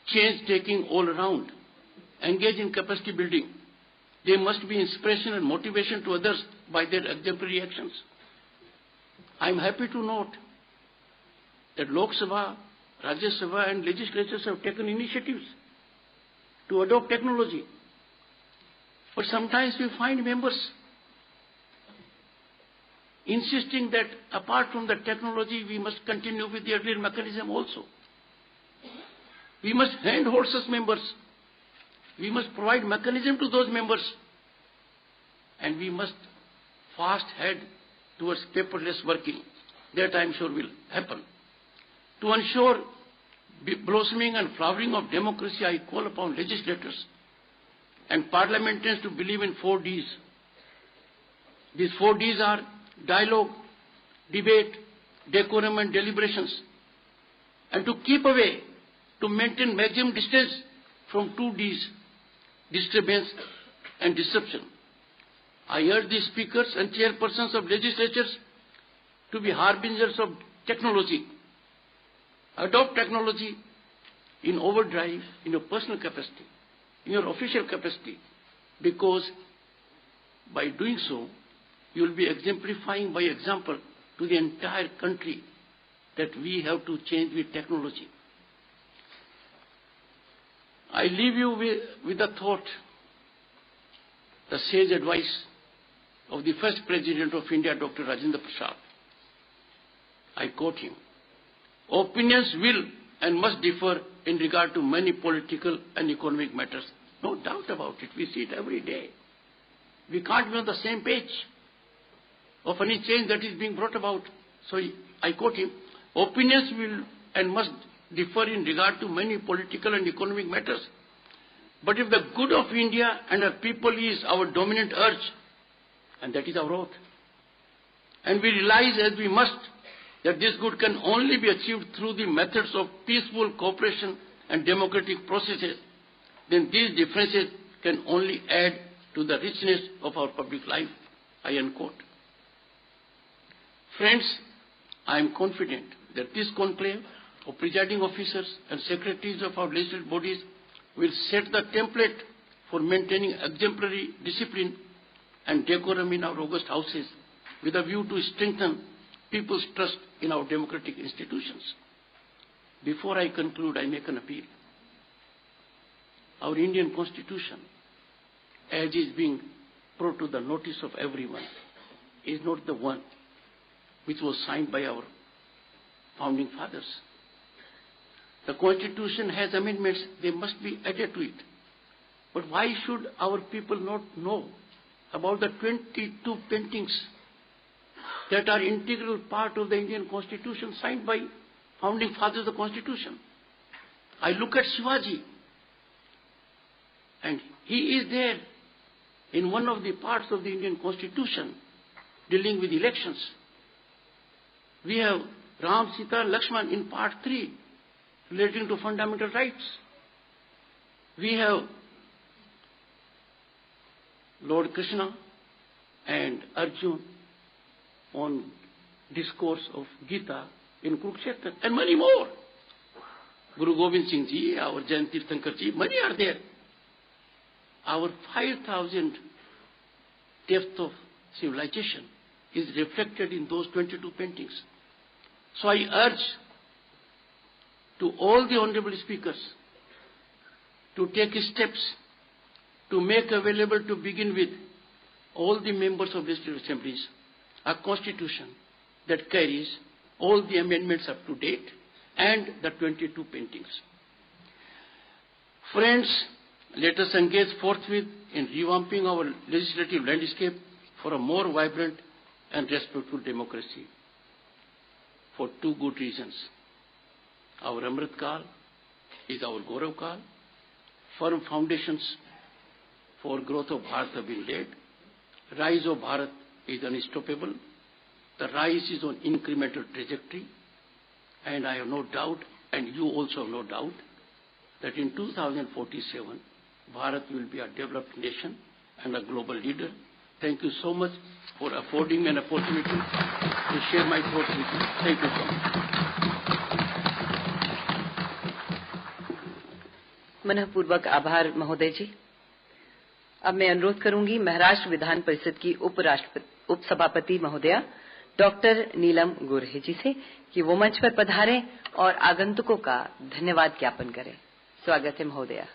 change taking all around, engage in capacity building. They must be inspiration and motivation to others by their exemplary actions. I am happy to note that Lok Sabha, Rajya Sabha and legislatures have taken initiatives to adopt technology. But sometimes we find members insisting that apart from the technology, we must continue with the earlier mechanism also. We must handhold such members. We must provide mechanism to those members. And we must fast head towards paperless working. That I am sure will happen. To ensure blossoming and flowering of democracy, I call upon legislators and parliamentarians to believe in 4 Ds. These 4 Ds are dialogue, debate, decorum and deliberations, and to keep away, to maintain maximum distance from 2 Ds, disturbance and disruption. I urge the speakers and chairpersons of legislatures to be harbingers of technology. Adopt technology in overdrive, in your personal capacity, in your official capacity, because by doing so, you will be exemplifying by example to the entire country that we have to change with technology. I leave you with a thought, the sage advice of the first President of India, Dr. Rajendra Prasad. I quote him, "Opinions will and must differ in regard to many political and economic matters." No doubt about it. We see it every day. We can't be on the same page of any change that is being brought about. So I quote him, "Opinions will and must differ in regard to many political and economic matters. But if the good of India and her people is our dominant urge, and that is our oath, and we realize as we must that this good can only be achieved through the methods of peaceful cooperation and democratic processes, then these differences can only add to the richness of our public life." I unquote. Friends, I am confident that this conclave of presiding officers and secretaries of our legislative bodies will set the template for maintaining exemplary discipline and decorum in our august houses with a view to strengthen people's trust in our democratic institutions. Before I conclude, I make an appeal. Our Indian Constitution, as is being brought to the notice of everyone, is not the one which was signed by our founding fathers. The Constitution has amendments, they must be added to it. But why should our people not know about the 22 paintings that are integral part of the Indian Constitution signed by founding fathers of the Constitution? I look at Shivaji, and he is there in one of the parts of the Indian Constitution dealing with elections. We have Ram, Sita, Lakshman in part 3 relating to fundamental rights. We have Lord Krishna and Arjun on discourse of Gita in Kurukshetra, and many more. Guru Gobind Singh Ji, our Jagdeep Dhankhar Ji, many are there. Our 5,000 depth of civilization is reflected in those 22 paintings. So I urge to all the honorable speakers to take steps to make available, to begin with, all the members of legislative assemblies a constitution that carries all the amendments up to date and the 22 paintings. Friends, Let us engage forthwith in revamping our legislative landscape for a more vibrant and respectful democracy for two good reasons. Our Amrit Kal is our Gaurav Kal. Firm foundations for growth of Bharat have been laid. Rise of Bharat is unstoppable. The rise is on incremental trajectory, and I have no doubt, and you also have no doubt, that in 2047, Bharat will be a developed nation and a global leader. Thank you so much for affording me an opportunity to share my thoughts with you. Thank you so much. मनःपूर्वक आभार महोदय जी। अब मैं अनुरोध करूंगी महाराष्ट्र विधान परिषद की उपसभापति महोदया डॉक्टर नीलम गोरे जी से कि वो मंच पर पधारें और आगंतुकों का धन्यवाद ज्ञापन करें। स्वागत है महोदया।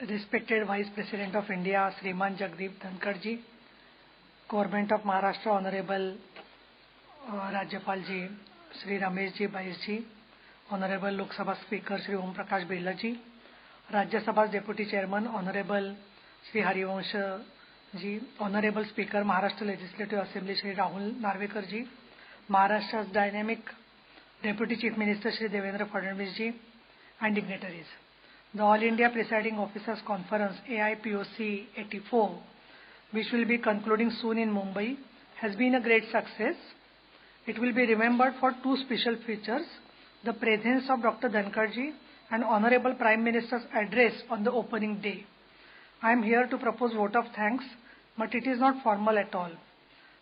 Respected Vice President of India, Shriman Jagdeep Dhankhar ji, Government of Maharashtra, Honorable Rajyapal ji, Shri Ramesh ji Bais ji, Honorable Lok Sabha Speaker Shri Om Prakash Birla ji, Rajya Sabha's Deputy Chairman Honorable Shri Harivansh ji, Honorable Speaker Maharashtra Legislative Assembly Shri Rahul Narvekar ji, Maharashtra's dynamic Deputy Chief Minister Shri Devendra Fadnavis ji, and dignitaries. The All India Presiding Officers Conference AIPOC 84, which will be concluding soon in Mumbai, has been a great success. It will be remembered for two special features: the presence of Dr. Dhankhar ji and Honorable Prime Minister's address on the opening day. I am here to propose vote of thanks, but it is not formal at all.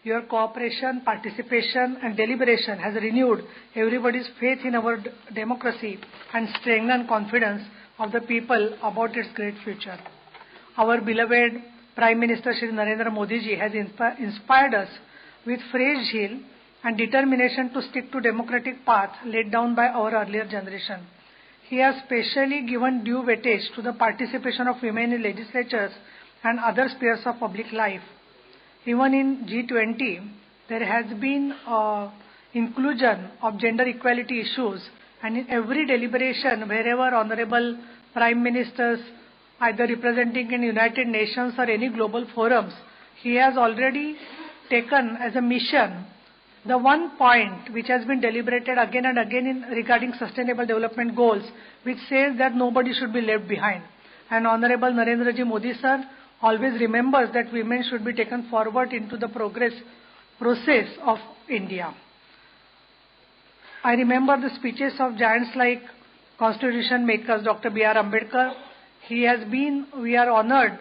Your cooperation, participation and deliberation has renewed everybody's faith in our democracy and strengthened confidence of the people about its great future. Our beloved Prime Minister Shri Narendra Modi ji has inspired us with fresh zeal and determination to stick to democratic path laid down by our earlier generation. He has specially given due weightage to the participation of women in legislatures and other spheres of public life. Even in G20, there has been inclusion of gender equality issues, and in every deliberation, wherever honorable prime ministers, either representing in United Nations or any global forums, he has already taken as a mission the one point which has been deliberated again and again regarding sustainable development goals, which says that nobody should be left behind. And Honorable Narendra Ji Modi sir always remembers that women should be taken forward into the process of India. I remember the speeches of giants like Constitution makers Dr. B.R. Ambedkar. We are honored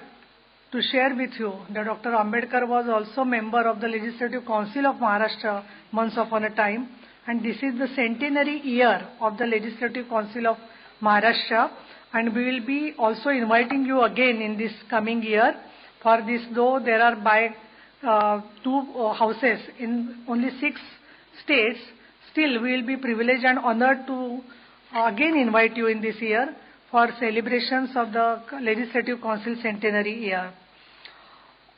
to share with you that Dr. Ambedkar was also member of the Legislative Council of Maharashtra once upon a time, and this is the centenary year of the Legislative Council of Maharashtra, and we will be also inviting you again in this coming year. For this, though there are by two houses in only 6 states, still we will be privileged and honored to again invite you in this year for celebrations of the Legislative Council centenary year.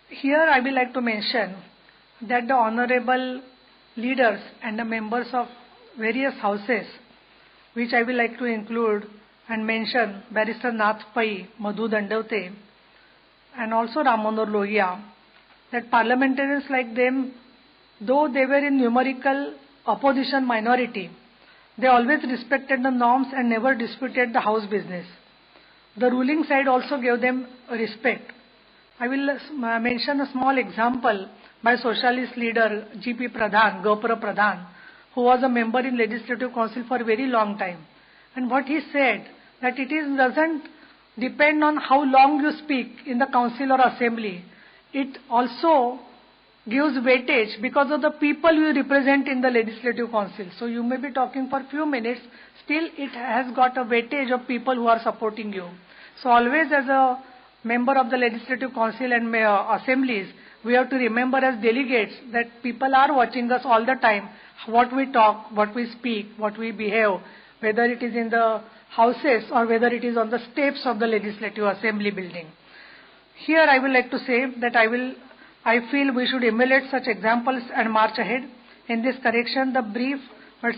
Here I will like to mention that the honorable leaders and the members of various houses, which I will like to include and mention Barrister Nath Pai, Madhu Dandavate, and also Ram Manohar Lohia, that parliamentarians like them, though they were in numerical opposition minority, they always respected the norms and never disputed the house business. The ruling side also gave them respect. I will mention a small example by socialist leader G.P. Pradhan, Gopura Pradhan, who was a member in Legislative Council for a very long time. And what he said, that doesn't depend on how long you speak in the council or assembly. It also gives weightage because of the people you represent in the Legislative Council. So you may be talking for a few minutes, still it has got a weightage of people who are supporting you. So always as a member of the Legislative Council and assemblies, we have to remember as delegates that people are watching us all the time, what we talk, what we speak, what we behave, whether it is in the houses or whether it is on the steps of the Legislative Assembly building. Here I would like to say that I feel we should emulate such examples and march ahead. In this correction, the brief but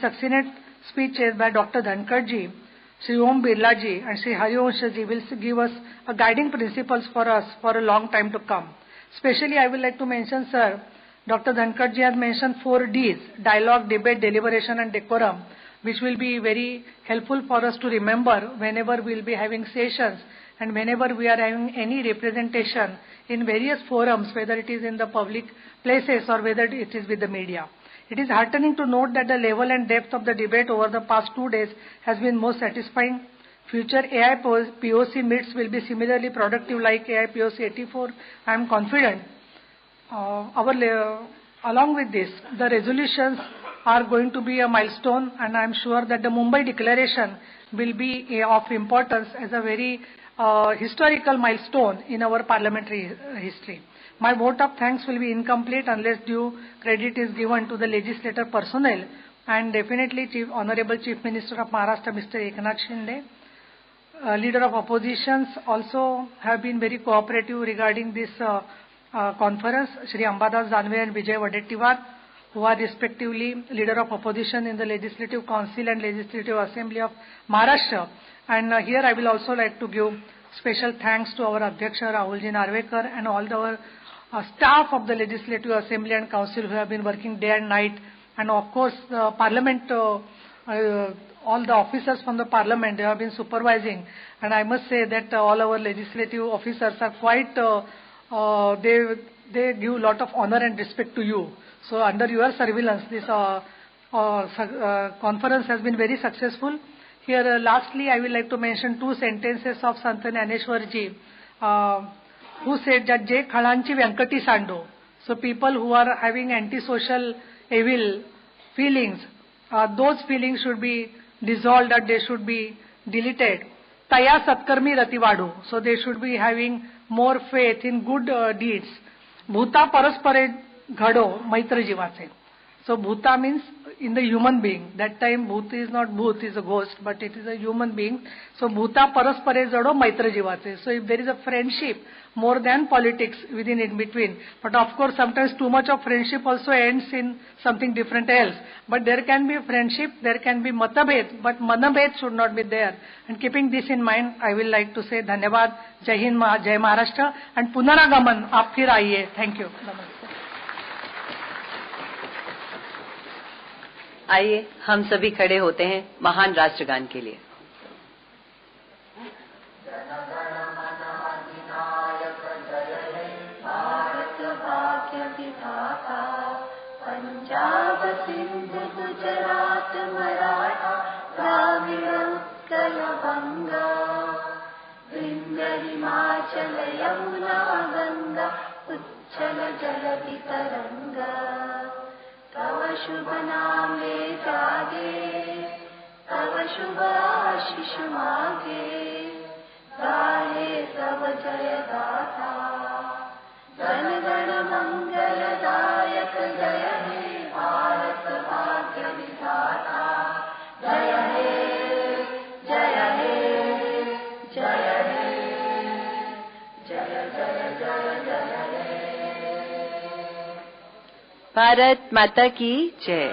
speeches by Dr. Dhankhar ji, Sri Om Birla ji and Sri Harivansh ji will give us a guiding principles for us for a long time to come. Especially I would like to mention, sir, Dr. Dhankhar ji has mentioned 4 Ds, dialogue, debate, deliberation and decorum, which will be very helpful for us to remember whenever we will be having sessions and whenever we are having any representation in various forums, whether it is in the public places or whether it is with the media. It is heartening to note that the level and depth of the debate over the past 2 days has been most satisfying. Future AI POC meets will be similarly productive like AI POC 84. I am confident. Along with this, the resolutions are going to be a milestone, and I am sure that the Mumbai Declaration will be of importance as a very historical milestone in our parliamentary history. My vote of thanks will be incomplete unless due credit is given to the legislator personnel and definitely Honorable Chief Minister of Maharashtra, Mr. Eknath Shinde. Leader of oppositions also have been very cooperative regarding this conference, Shri Ambadas Danve and Vijay Wadettiwar, who are respectively Leader of Opposition in the Legislative Council and Legislative Assembly of Maharashtra. And here I will also like to give special thanks to our Adhyaksha Rahulji Narvekar and all our staff of the Legislative Assembly and Council who have been working day and night, and of course the Parliament, all the officers from the Parliament, they have been supervising, and I must say that all our legislative officers are quite, they give a lot of honor and respect to you. So under your surveillance, this conference has been very successful. Here lastly, I would like to mention 2 sentences of Sant Jnaneshwar ji, who said that Je Khalanchi Venkati Sando. So people who are having antisocial evil feelings, those feelings should be dissolved, that they should be deleted. Taya Satkarmi Rativadu. So they should be having more faith in good deeds. Bhuta Paraspare Ghado Maitra Jivache. So Bhuta means in the human being. That time Bhuta is not Bhut, is a ghost, but it is a human being. So Bhuta Paraspare Jado Maitra Jivache. So if there is a friendship more than politics within in between, but of course sometimes too much of friendship also ends in something different else. But there can be friendship, there can be matabhed, but manabhed should not be there. And keeping this in mind, I will like to say Dhanyavad, Jai Hind, Jai Maharashtra, and Punaragaman, aap phir aiye. Thank you. Namaste. आइए हम सभी खड़े होते हैं महान राष्ट्रगान के लिए। पंजाब सिंध गुजरात मराठा द्राविड़ उत्कल बंगा विंध्य हिमाचल यमुना गंगा उच्छल जलधि तरंगा तव शुभ नामे जागे तव शुभ आशीष मागे गाहे तव जय गाथा गण गण मंगलदायक जय हे भारत भाग्य विधाता जय हे जय हे जय हे जय जय जय जय हे। भारत माता की जय।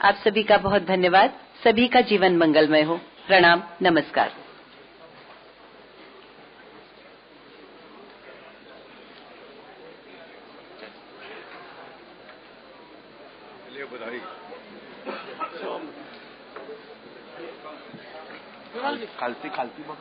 आप सभी का बहुत धन्यवाद। सभी का जीवन मंगलमय हो। प्रणाम, नमस्कार। खालती बघ।